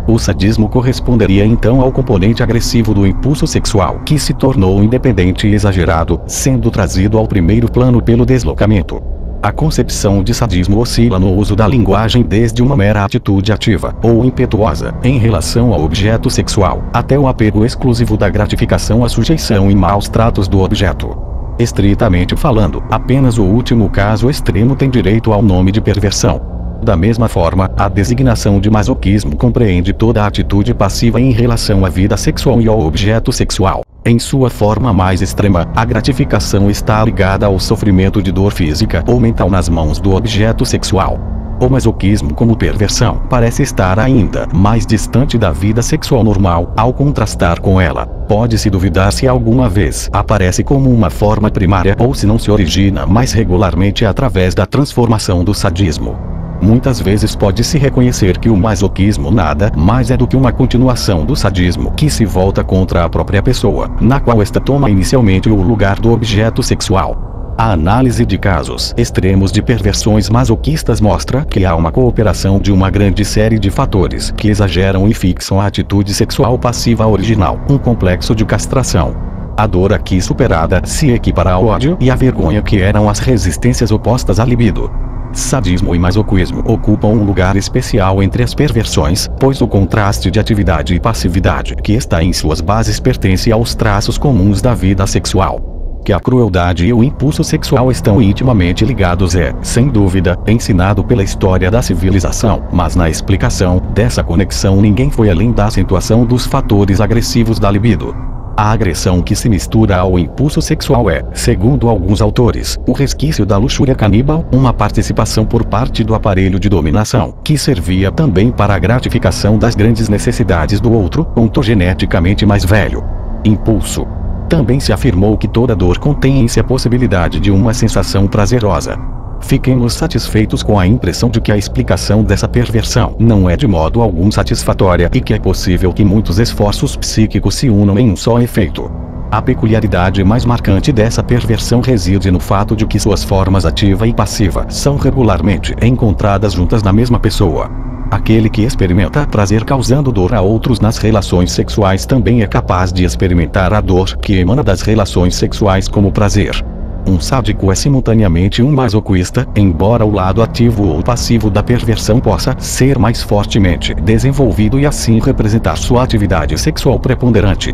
O sadismo corresponderia então ao componente agressivo do impulso sexual, que se tornou independente e exagerado, sendo trazido ao primeiro plano pelo deslocamento. A concepção de sadismo oscila no uso da linguagem desde uma mera atitude ativa ou impetuosa em relação ao objeto sexual, até o apego exclusivo da gratificação à sujeição e maus tratos do objeto. Estritamente falando, apenas o último caso extremo tem direito ao nome de perversão. Da mesma forma, a designação de masoquismo compreende toda a atitude passiva em relação à vida sexual e ao objeto sexual. Em sua forma mais extrema, a gratificação está ligada ao sofrimento de dor física ou mental nas mãos do objeto sexual. O masoquismo como perversão parece estar ainda mais distante da vida sexual normal, ao contrastar com ela. Pode-se duvidar se alguma vez aparece como uma forma primária ou se não se origina mais regularmente através da transformação do sadismo. Muitas vezes pode-se reconhecer que o masoquismo nada mais é do que uma continuação do sadismo que se volta contra a própria pessoa, na qual esta toma inicialmente o lugar do objeto sexual. A análise de casos extremos de perversões masoquistas mostra que há uma cooperação de uma grande série de fatores que exageram e fixam a atitude sexual passiva original, um complexo de castração. A dor aqui superada se equipara ao ódio e à vergonha que eram as resistências opostas à libido. Sadismo e masoquismo ocupam um lugar especial entre as perversões, pois o contraste de atividade e passividade que está em suas bases pertence aos traços comuns da vida sexual. Que a crueldade e o impulso sexual estão intimamente ligados é, sem dúvida, ensinado pela história da civilização, mas na explicação dessa conexão ninguém foi além da acentuação dos fatores agressivos da libido. A agressão que se mistura ao impulso sexual é, segundo alguns autores, o resquício da luxúria caníbal, uma participação por parte do aparelho de dominação, que servia também para a gratificação das grandes necessidades do outro, ontogeneticamente mais velho. Impulso. Também se afirmou que toda dor contém em si a possibilidade de uma sensação prazerosa. Fiquemos satisfeitos com a impressão de que a explicação dessa perversão não é de modo algum satisfatória e que é possível que muitos esforços psíquicos se unam em um só efeito. A peculiaridade mais marcante dessa perversão reside no fato de que suas formas ativa e passiva são regularmente encontradas juntas na mesma pessoa. Aquele que experimenta prazer causando dor a outros nas relações sexuais também é capaz de experimentar a dor que emana das relações sexuais como prazer. Um sádico é simultaneamente um masoquista, embora o lado ativo ou passivo da perversão possa ser mais fortemente desenvolvido e assim representar sua atividade sexual preponderante.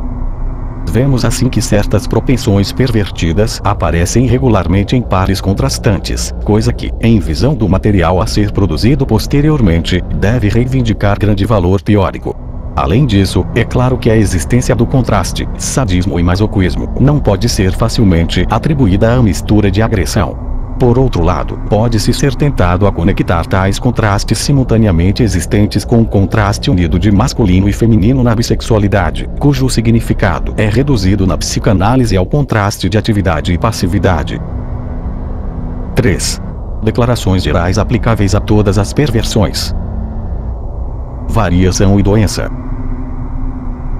Vemos assim que certas propensões pervertidas aparecem regularmente em pares contrastantes, coisa que, em visão do material a ser produzido posteriormente, deve reivindicar grande valor teórico. Além disso, é claro que a existência do contraste, sadismo e masoquismo, não pode ser facilmente atribuída à mistura de agressão. Por outro lado, pode-se ser tentado a conectar tais contrastes simultaneamente existentes com o contraste unido de masculino e feminino na bissexualidade, cujo significado é reduzido na psicanálise ao contraste de atividade e passividade. 3. Declarações gerais aplicáveis a todas as perversões. Variação e doença.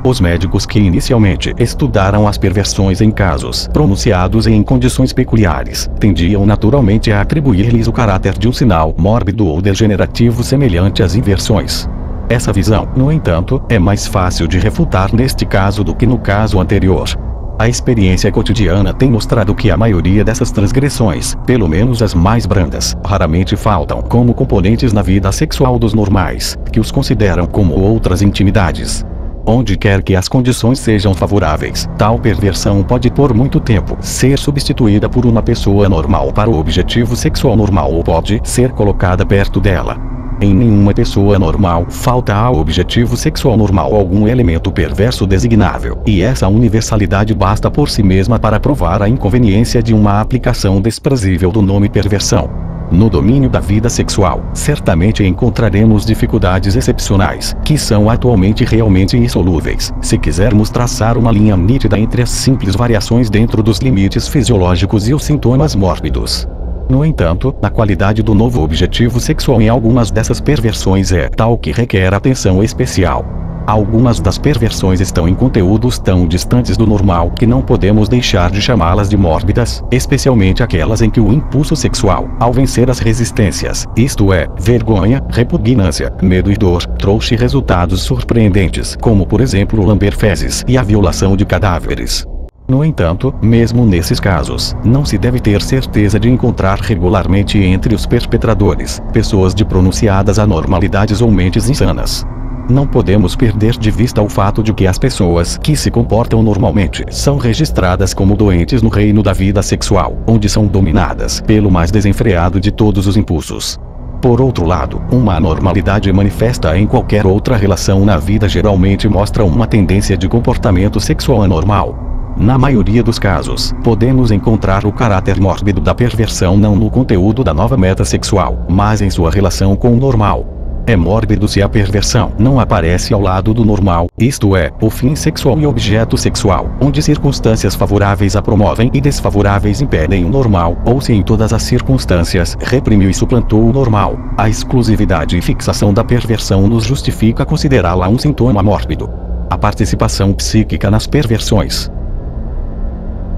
Os médicos que inicialmente estudaram as perversões em casos pronunciados e em condições peculiares, tendiam naturalmente a atribuir-lhes o caráter de um sinal mórbido ou degenerativo semelhante às inversões. Essa visão, no entanto, é mais fácil de refutar neste caso do que no caso anterior. A experiência cotidiana tem mostrado que a maioria dessas transgressões, pelo menos as mais brandas, raramente faltam como componentes na vida sexual dos normais, que os consideram como outras intimidades. Onde quer que as condições sejam favoráveis, tal perversão pode por muito tempo ser substituída por uma pessoa normal para o objetivo sexual normal ou pode ser colocada perto dela. Em nenhuma pessoa normal falta ao objetivo sexual normal algum elemento perverso designável, e essa universalidade basta por si mesma para provar a inconveniência de uma aplicação desprezível do nome perversão. No domínio da vida sexual, certamente encontraremos dificuldades excepcionais, que são atualmente realmente insolúveis, se quisermos traçar uma linha nítida entre as simples variações dentro dos limites fisiológicos e os sintomas mórbidos. No entanto, a qualidade do novo objetivo sexual em algumas dessas perversões é tal que requer atenção especial. Algumas das perversões estão em conteúdos tão distantes do normal que não podemos deixar de chamá-las de mórbidas, especialmente aquelas em que o impulso sexual, ao vencer as resistências, isto é, vergonha, repugnância, medo e dor, trouxe resultados surpreendentes, como por exemplo o lamber fezes e a violação de cadáveres. No entanto, mesmo nesses casos, não se deve ter certeza de encontrar regularmente entre os perpetradores pessoas de pronunciadas anormalidades ou mentes insanas. Não podemos perder de vista o fato de que as pessoas que se comportam normalmente são registradas como doentes no reino da vida sexual, onde são dominadas pelo mais desenfreado de todos os impulsos. Por outro lado, uma anormalidade manifesta em qualquer outra relação na vida geralmente mostra uma tendência de comportamento sexual anormal. Na maioria dos casos, podemos encontrar o caráter mórbido da perversão não no conteúdo da nova meta sexual, mas em sua relação com o normal. É mórbido se a perversão não aparece ao lado do normal, isto é, o fim sexual e objeto sexual, onde circunstâncias favoráveis a promovem e desfavoráveis impedem o normal, ou se em todas as circunstâncias reprimiu e suplantou o normal. A exclusividade e fixação da perversão nos justifica considerá-la um sintoma mórbido. A participação psíquica nas perversões.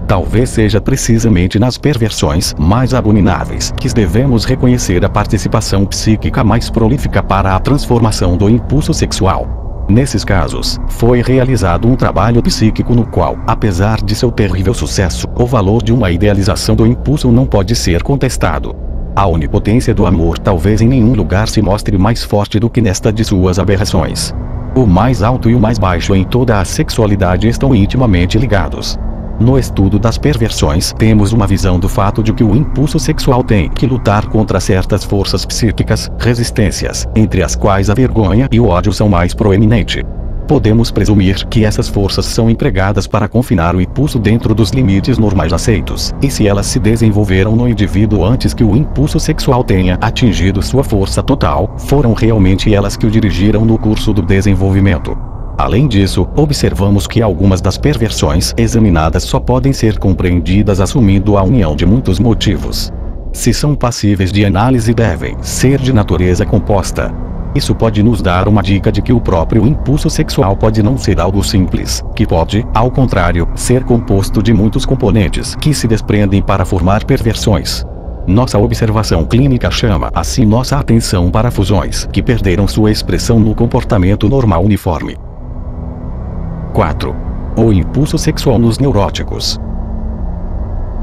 Talvez seja precisamente nas perversões mais abomináveis que devemos reconhecer a participação psíquica mais prolífica para a transformação do impulso sexual. Nesses casos, foi realizado um trabalho psíquico no qual, apesar de seu terrível sucesso, o valor de uma idealização do impulso não pode ser contestado. A onipotência do amor talvez em nenhum lugar se mostre mais forte do que nesta de suas aberrações. O mais alto e o mais baixo em toda a sexualidade estão intimamente ligados. No estudo das perversões, temos uma visão do fato de que o impulso sexual tem que lutar contra certas forças psíquicas, resistências, entre as quais a vergonha e o ódio são mais proeminentes. Podemos presumir que essas forças são empregadas para confinar o impulso dentro dos limites normais aceitos, e se elas se desenvolveram no indivíduo antes que o impulso sexual tenha atingido sua força total, foram realmente elas que o dirigiram no curso do desenvolvimento. Além disso, observamos que algumas das perversões examinadas só podem ser compreendidas assumindo a união de muitos motivos. Se são passíveis de análise, devem ser de natureza composta. Isso pode nos dar uma dica de que o próprio impulso sexual pode não ser algo simples, que pode, ao contrário, ser composto de muitos componentes que se desprendem para formar perversões. Nossa observação clínica chama assim nossa atenção para fusões que perderam sua expressão no comportamento normal uniforme. 4. O impulso sexual nos neuróticos.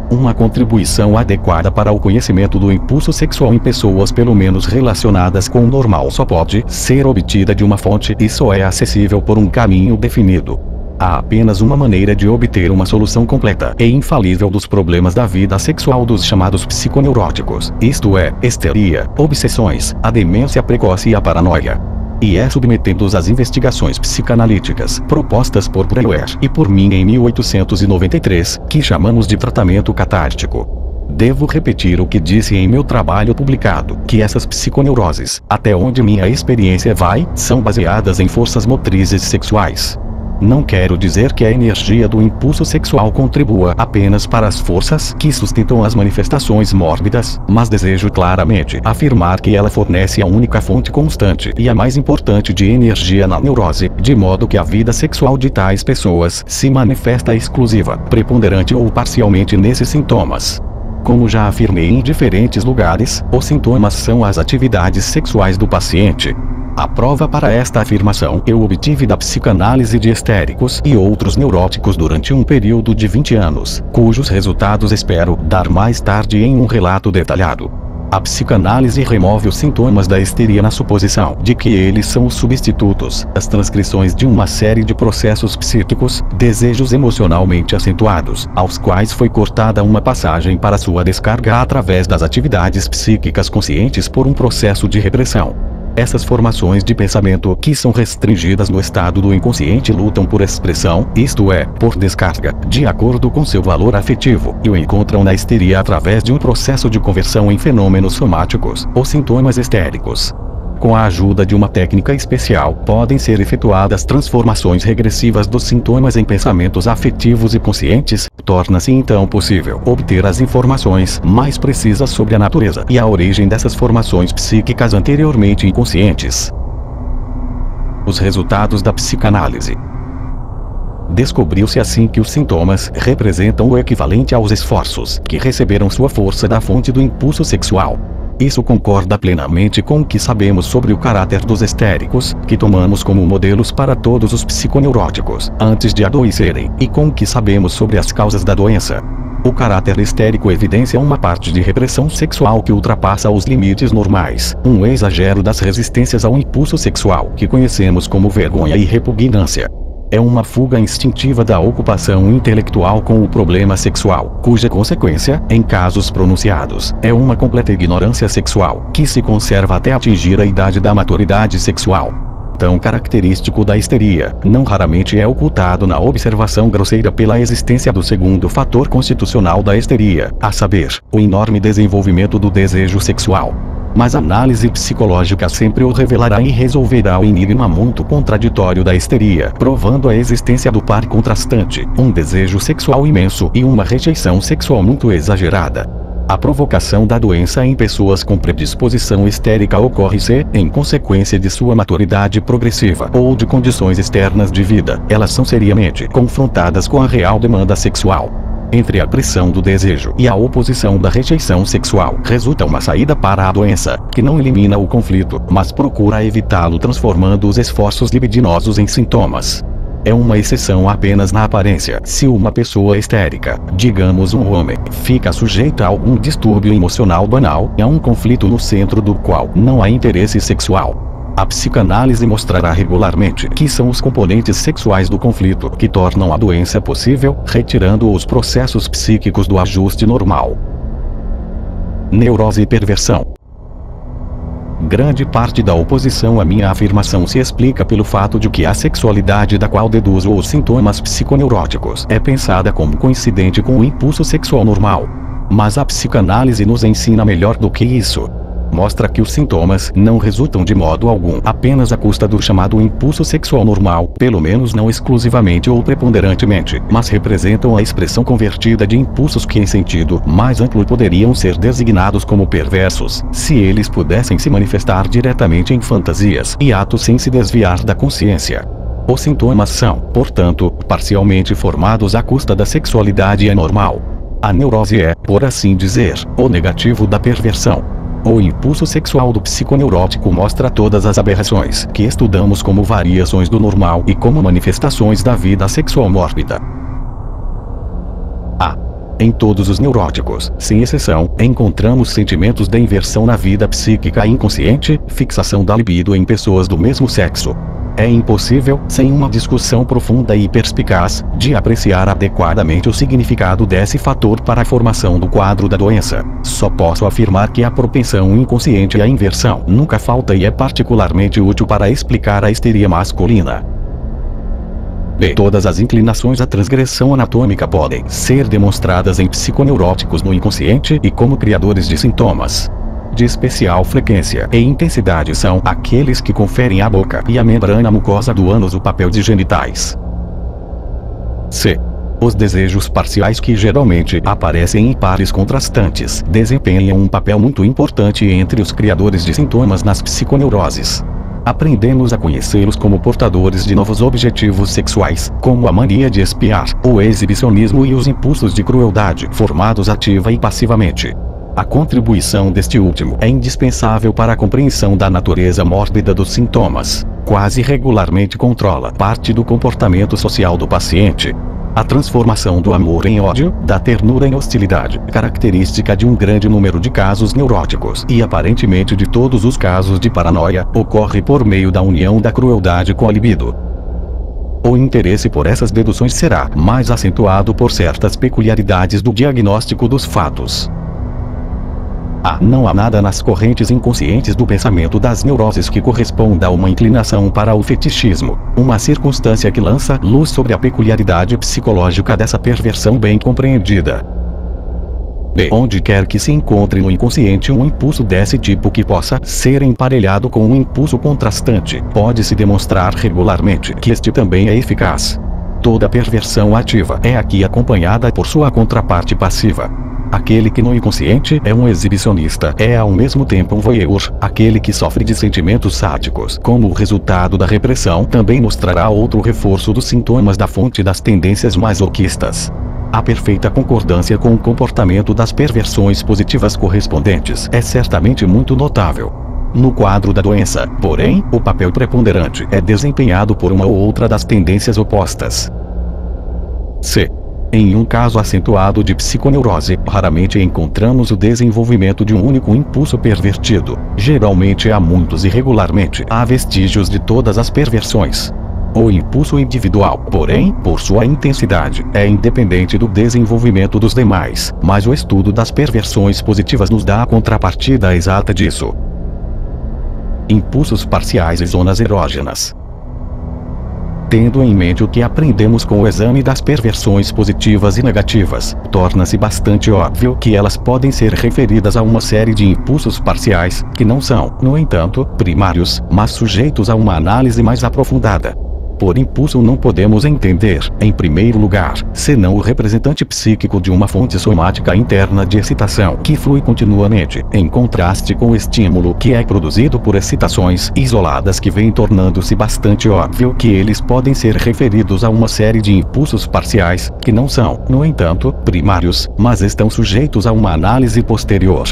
Uma contribuição adequada para o conhecimento do impulso sexual em pessoas pelo menos relacionadas com o normal só pode ser obtida de uma fonte e só é acessível por um caminho definido. Há apenas uma maneira de obter uma solução completa e infalível dos problemas da vida sexual dos chamados psiconeuróticos, isto é, histeria, obsessões, a demência precoce e a paranoia. E é submetendo-os às investigações psicanalíticas propostas por Breuer e por mim em 1893, que chamamos de tratamento catártico. Devo repetir o que disse em meu trabalho publicado, que essas psiconeuroses, até onde minha experiência vai, são baseadas em forças motrizes sexuais. Não quero dizer que a energia do impulso sexual contribua apenas para as forças que sustentam as manifestações mórbidas, mas desejo claramente afirmar que ela fornece a única fonte constante e a mais importante de energia na neurose, de modo que a vida sexual de tais pessoas se manifesta exclusiva, preponderante ou parcialmente nesses sintomas. Como já afirmei em diferentes lugares, os sintomas são as atividades sexuais do paciente. A prova para esta afirmação eu obtive da psicanálise de histéricos e outros neuróticos durante um período de 20 anos, cujos resultados espero dar mais tarde em um relato detalhado. A psicanálise remove os sintomas da histeria na suposição de que eles são os substitutos, as transcrições de uma série de processos psíquicos, desejos emocionalmente acentuados, aos quais foi cortada uma passagem para sua descarga através das atividades psíquicas conscientes por um processo de repressão. Essas formações de pensamento que são restringidas no estado do inconsciente lutam por expressão, isto é, por descarga, de acordo com seu valor afetivo, e o encontram na histeria através de um processo de conversão em fenômenos somáticos, ou sintomas histéricos. Com a ajuda de uma técnica especial, podem ser efetuadas transformações regressivas dos sintomas em pensamentos afetivos e conscientes, torna-se então possível obter as informações mais precisas sobre a natureza e a origem dessas formações psíquicas anteriormente inconscientes. Os resultados da psicanálise. Descobriu-se assim que os sintomas representam o equivalente aos esforços que receberam sua força da fonte do impulso sexual. Isso concorda plenamente com o que sabemos sobre o caráter dos histéricos, que tomamos como modelos para todos os psiconeuróticos, antes de adoecerem, e com o que sabemos sobre as causas da doença. O caráter histérico evidencia uma parte de repressão sexual que ultrapassa os limites normais, um exagero das resistências ao impulso sexual que conhecemos como vergonha e repugnância. É uma fuga instintiva da ocupação intelectual com o problema sexual, cuja consequência, em casos pronunciados, é uma completa ignorância sexual, que se conserva até atingir a idade da maturidade sexual. Tão característico da histeria, não raramente é ocultado na observação grosseira pela existência do segundo fator constitucional da histeria, a saber, o enorme desenvolvimento do desejo sexual. Mas a análise psicológica sempre o revelará e resolverá o enigma muito contraditório da histeria, provando a existência do par contrastante, um desejo sexual imenso e uma rejeição sexual muito exagerada. A provocação da doença em pessoas com predisposição histérica ocorre-se, em consequência de sua maturidade progressiva ou de condições externas de vida, elas são seriamente confrontadas com a real demanda sexual. Entre a pressão do desejo e a oposição da rejeição sexual, resulta uma saída para a doença, que não elimina o conflito, mas procura evitá-lo transformando os esforços libidinosos em sintomas. É uma exceção apenas na aparência. Se uma pessoa histérica, digamos um homem, fica sujeita a algum distúrbio emocional banal, há um conflito no centro do qual não há interesse sexual. A psicanálise mostrará regularmente que são os componentes sexuais do conflito que tornam a doença possível, retirando os processos psíquicos do ajuste normal. Neurose e perversão. Grande parte da oposição à minha afirmação se explica pelo fato de que a sexualidade da qual deduzo os sintomas psiconeuróticos é pensada como coincidente com o impulso sexual normal. Mas a psicanálise nos ensina melhor do que isso. Mostra que os sintomas não resultam de modo algum apenas à custa do chamado impulso sexual normal, pelo menos não exclusivamente ou preponderantemente, mas representam a expressão convertida de impulsos que em sentido mais amplo poderiam ser designados como perversos, se eles pudessem se manifestar diretamente em fantasias e atos sem se desviar da consciência. Os sintomas são, portanto, parcialmente formados à custa da sexualidade anormal. A neurose é, por assim dizer, o negativo da perversão. O impulso sexual do psiconeurótico mostra todas as aberrações que estudamos como variações do normal e como manifestações da vida sexual mórbida. Em todos os neuróticos, sem exceção, encontramos sentimentos de inversão na vida psíquica inconsciente, fixação da libido em pessoas do mesmo sexo. É impossível, sem uma discussão profunda e perspicaz, de apreciar adequadamente o significado desse fator para a formação do quadro da doença. Só posso afirmar que a propensão inconsciente à inversão nunca falta e é particularmente útil para explicar a histeria masculina. Todas as inclinações à transgressão anatômica podem ser demonstradas em psiconeuróticos no inconsciente e como criadores de sintomas. De especial frequência e intensidade são aqueles que conferem à boca e à membrana mucosa do ânus o papel de genitais. Os desejos parciais, que geralmente aparecem em pares contrastantes, desempenham um papel muito importante entre os criadores de sintomas nas psiconeuroses. Aprendemos a conhecê-los como portadores de novos objetivos sexuais, como a mania de espiar, o exibicionismo e os impulsos de crueldade, formados ativa e passivamente. A contribuição deste último é indispensável para a compreensão da natureza mórbida dos sintomas. Quase regularmente controla parte do comportamento social do paciente. A transformação do amor em ódio, da ternura em hostilidade, característica de um grande número de casos neuróticos e aparentemente de todos os casos de paranoia, ocorre por meio da união da crueldade com a libido. O interesse por essas deduções será mais acentuado por certas peculiaridades do diagnóstico dos fatos. Não há nada nas correntes inconscientes do pensamento das neuroses que corresponda a uma inclinação para o fetichismo, uma circunstância que lança luz sobre a peculiaridade psicológica dessa perversão bem compreendida. Onde quer que se encontre no inconsciente um impulso desse tipo que possa ser emparelhado com um impulso contrastante, pode-se demonstrar regularmente que este também é eficaz. Toda perversão ativa é aqui acompanhada por sua contraparte passiva. Aquele que no inconsciente é um exibicionista é ao mesmo tempo um voyeur. Aquele que sofre de sentimentos sádicos como resultado da repressão também mostrará outro reforço dos sintomas da fonte das tendências masoquistas. A perfeita concordância com o comportamento das perversões positivas correspondentes é certamente muito notável. No quadro da doença, porém, o papel preponderante é desempenhado por uma ou outra das tendências opostas. Em um caso acentuado de psiconeurose, raramente encontramos o desenvolvimento de um único impulso pervertido. Geralmente há muitos e regularmente há vestígios de todas as perversões. O impulso individual, porém, por sua intensidade, é independente do desenvolvimento dos demais, mas o estudo das perversões positivas nos dá a contrapartida exata disso. Impulsos parciais e zonas erógenas. Tendo em mente o que aprendemos com o exame das perversões positivas e negativas, torna-se bastante óbvio que elas podem ser referidas a uma série de impulsos parciais, que não são, no entanto, primários, mas sujeitos a uma análise mais aprofundada. Por impulso não podemos entender, em primeiro lugar, senão o representante psíquico de uma fonte somática interna de excitação que flui continuamente, em contraste com o estímulo que é produzido por excitações isoladas que vem tornando-se bastante óbvio que eles podem ser referidos a uma série de impulsos parciais, que não são, no entanto, primários, mas estão sujeitos a uma análise posterior.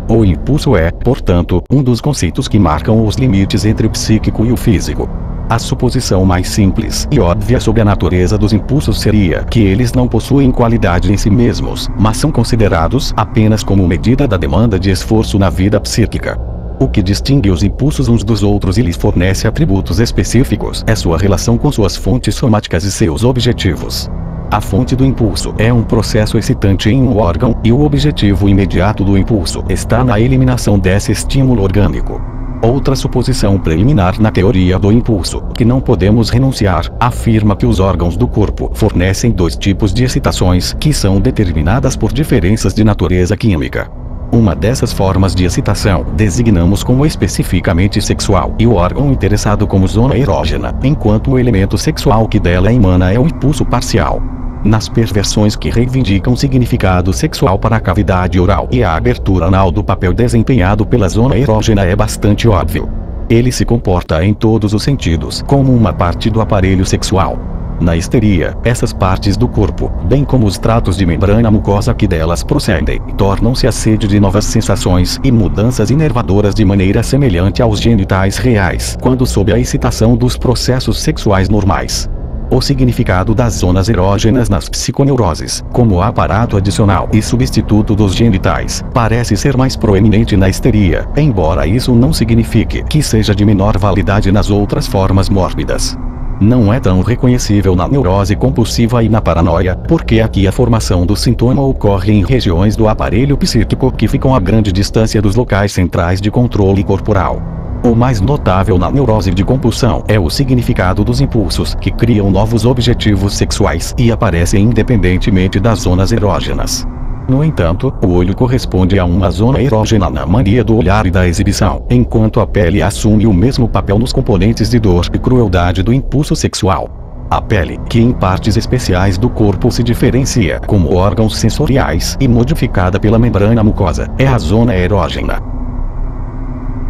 O impulso é, portanto, um dos conceitos que marcam os limites entre o psíquico e o físico. A suposição mais simples e óbvia sobre a natureza dos impulsos seria que eles não possuem qualidade em si mesmos, mas são considerados apenas como medida da demanda de esforço na vida psíquica. O que distingue os impulsos uns dos outros e lhes fornece atributos específicos é sua relação com suas fontes somáticas e seus objetivos. A fonte do impulso é um processo excitante em um órgão, e o objetivo imediato do impulso está na eliminação desse estímulo orgânico. Outra suposição preliminar na teoria do impulso, que não podemos renunciar, afirma que os órgãos do corpo fornecem dois tipos de excitações que são determinadas por diferenças de natureza química. Uma dessas formas de excitação designamos como especificamente sexual e o órgão interessado como zona erógena, enquanto o elemento sexual que dela emana é o impulso parcial. Nas perversões que reivindicam significado sexual para a cavidade oral e a abertura anal do papel desempenhado pela zona erógena é bastante óbvio. Ele se comporta em todos os sentidos como uma parte do aparelho sexual. Na histeria, essas partes do corpo, bem como os tratos de membrana mucosa que delas procedem, tornam-se a sede de novas sensações e mudanças inervadoras de maneira semelhante aos genitais reais, quando sob a excitação dos processos sexuais normais. O significado das zonas erógenas nas psiconeuroses, como aparato adicional e substituto dos genitais, parece ser mais proeminente na histeria, embora isso não signifique que seja de menor validade nas outras formas mórbidas. Não é tão reconhecível na neurose compulsiva e na paranoia, porque aqui a formação do sintoma ocorre em regiões do aparelho psíquico que ficam a grande distância dos locais centrais de controle corporal. O mais notável na neurose de compulsão é o significado dos impulsos que criam novos objetivos sexuais e aparecem independentemente das zonas erógenas. No entanto, o olho corresponde a uma zona erógena na mania do olhar e da exibição, enquanto a pele assume o mesmo papel nos componentes de dor e crueldade do impulso sexual. A pele, que em partes especiais do corpo se diferencia como órgãos sensoriais e modificada pela membrana mucosa, é a zona erógena.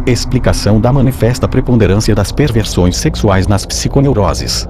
Explicação da manifesta preponderância das perversões sexuais nas psiconeuroses.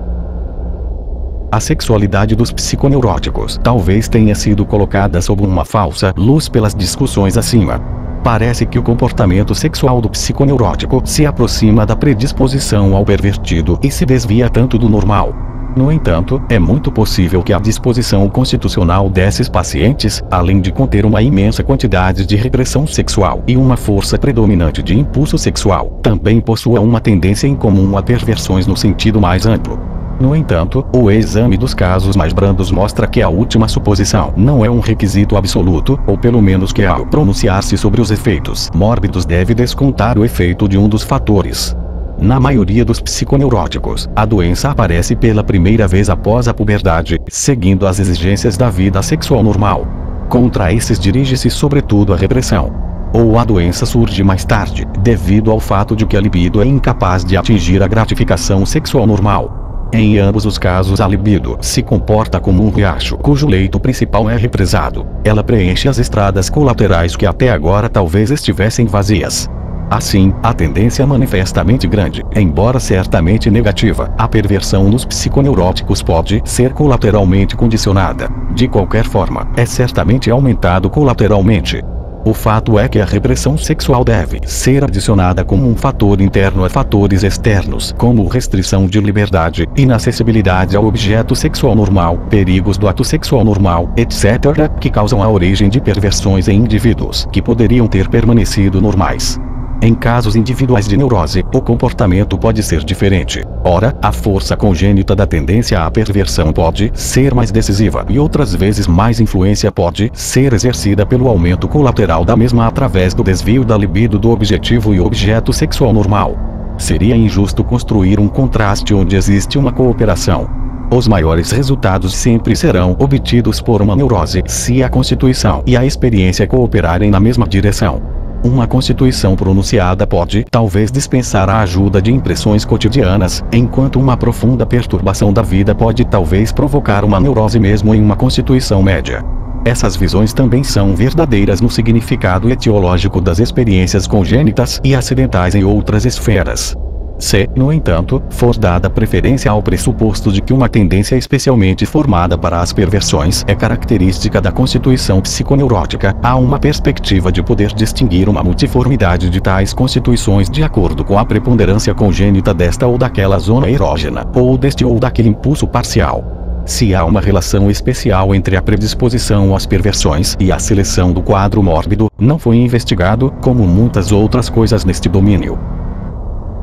A sexualidade dos psiconeuróticos talvez tenha sido colocada sob uma falsa luz pelas discussões acima. Parece que o comportamento sexual do psiconeurótico se aproxima da predisposição ao pervertido e se desvia tanto do normal. No entanto, é muito possível que a disposição constitucional desses pacientes, além de conter uma imensa quantidade de repressão sexual e uma força predominante de impulso sexual, também possua uma tendência em comum a perversões no sentido mais amplo. No entanto, o exame dos casos mais brandos mostra que a última suposição não é um requisito absoluto, ou pelo menos que ao pronunciar-se sobre os efeitos mórbidos deve descontar o efeito de um dos fatores. Na maioria dos psiconeuróticos, a doença aparece pela primeira vez após a puberdade, seguindo as exigências da vida sexual normal. Contra esses dirige-se sobretudo a repressão. Ou a doença surge mais tarde, devido ao fato de que a libido é incapaz de atingir a gratificação sexual normal. Em ambos os casos a libido se comporta como um riacho cujo leito principal é represado. Ela preenche as estradas colaterais que até agora talvez estivessem vazias. Assim, a tendência manifestamente grande, embora certamente negativa, à perversão nos psiconeuróticos pode ser colateralmente condicionada. De qualquer forma, é certamente aumentado colateralmente. O fato é que a repressão sexual deve ser adicionada como um fator interno a fatores externos, como restrição de liberdade, inacessibilidade ao objeto sexual normal, perigos do ato sexual normal, etc., que causam a origem de perversões em indivíduos que poderiam ter permanecido normais. Em casos individuais de neurose, o comportamento pode ser diferente. Ora, a força congênita da tendência à perversão pode ser mais decisiva e outras vezes mais influência pode ser exercida pelo aumento colateral da mesma através do desvio da libido do objetivo e objeto sexual normal. Seria injusto construir um contraste onde existe uma cooperação. Os maiores resultados sempre serão obtidos por uma neurose se a constituição e a experiência cooperarem na mesma direção. Uma constituição pronunciada pode, talvez, dispensar a ajuda de impressões cotidianas, enquanto uma profunda perturbação da vida pode talvez provocar uma neurose mesmo em uma constituição média. Essas visões também são verdadeiras no significado etiológico das experiências congênitas e acidentais em outras esferas. Se, no entanto, for dada preferência ao pressuposto de que uma tendência especialmente formada para as perversões é característica da constituição psiconeurótica, há uma perspectiva de poder distinguir uma multiformidade de tais constituições de acordo com a preponderância congênita desta ou daquela zona erógena, ou deste ou daquele impulso parcial. Se há uma relação especial entre a predisposição às perversões e a seleção do quadro mórbido, não foi investigado, como muitas outras coisas neste domínio.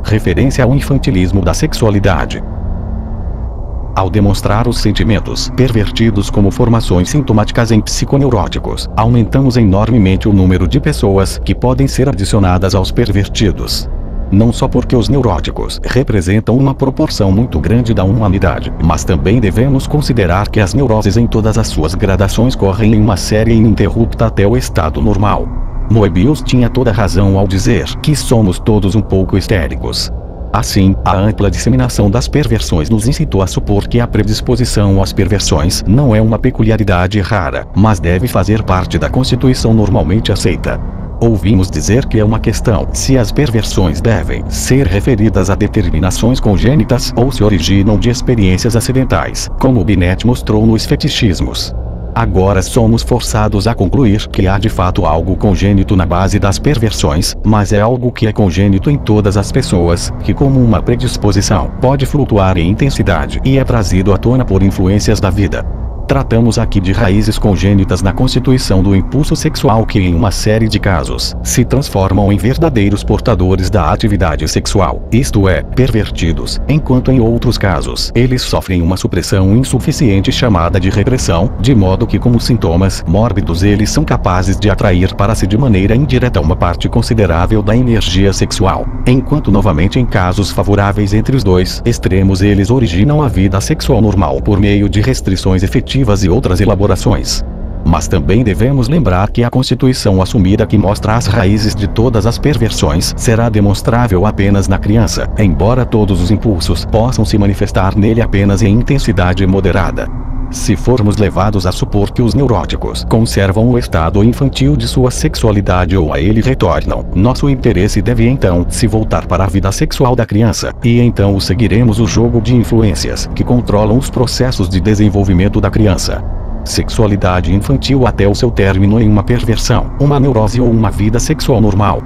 Referência ao infantilismo da sexualidade. Ao demonstrar os sentimentos pervertidos como formações sintomáticas em psiconeuróticos, aumentamos enormemente o número de pessoas que podem ser adicionadas aos pervertidos. Não só porque os neuróticos representam uma proporção muito grande da humanidade, mas também devemos considerar que as neuroses em todas as suas gradações correm em uma série ininterrupta até o estado normal. Moebius tinha toda razão ao dizer que somos todos um pouco histéricos. Assim, a ampla disseminação das perversões nos incitou a supor que a predisposição às perversões não é uma peculiaridade rara, mas deve fazer parte da constituição normalmente aceita. Ouvimos dizer que é uma questão se as perversões devem ser referidas a determinações congênitas ou se originam de experiências acidentais, como Binet mostrou nos fetichismos. Agora somos forçados a concluir que há de fato algo congênito na base das perversões, mas é algo que é congênito em todas as pessoas, que como uma predisposição, pode flutuar em intensidade e é trazido à tona por influências da vida. Tratamos aqui de raízes congênitas na constituição do impulso sexual que em uma série de casos, se transformam em verdadeiros portadores da atividade sexual, isto é, pervertidos, enquanto em outros casos, eles sofrem uma supressão insuficiente chamada de repressão, de modo que como sintomas mórbidos eles são capazes de atrair para si de maneira indireta uma parte considerável da energia sexual, enquanto novamente em casos favoráveis entre os dois extremos eles originam a vida sexual normal por meio de restrições efetivas e outras elaborações. Mas também devemos lembrar que a constituição assumida que mostra as raízes de todas as perversões será demonstrável apenas na criança, embora todos os impulsos possam se manifestar nele apenas em intensidade moderada. Se formos levados a supor que os neuróticos conservam o estado infantil de sua sexualidade ou a ele retornam, nosso interesse deve então se voltar para a vida sexual da criança, e então seguiremos o jogo de influências que controlam os processos de desenvolvimento da criança. Sexualidade infantil até o seu término em uma perversão, uma neurose ou uma vida sexual normal.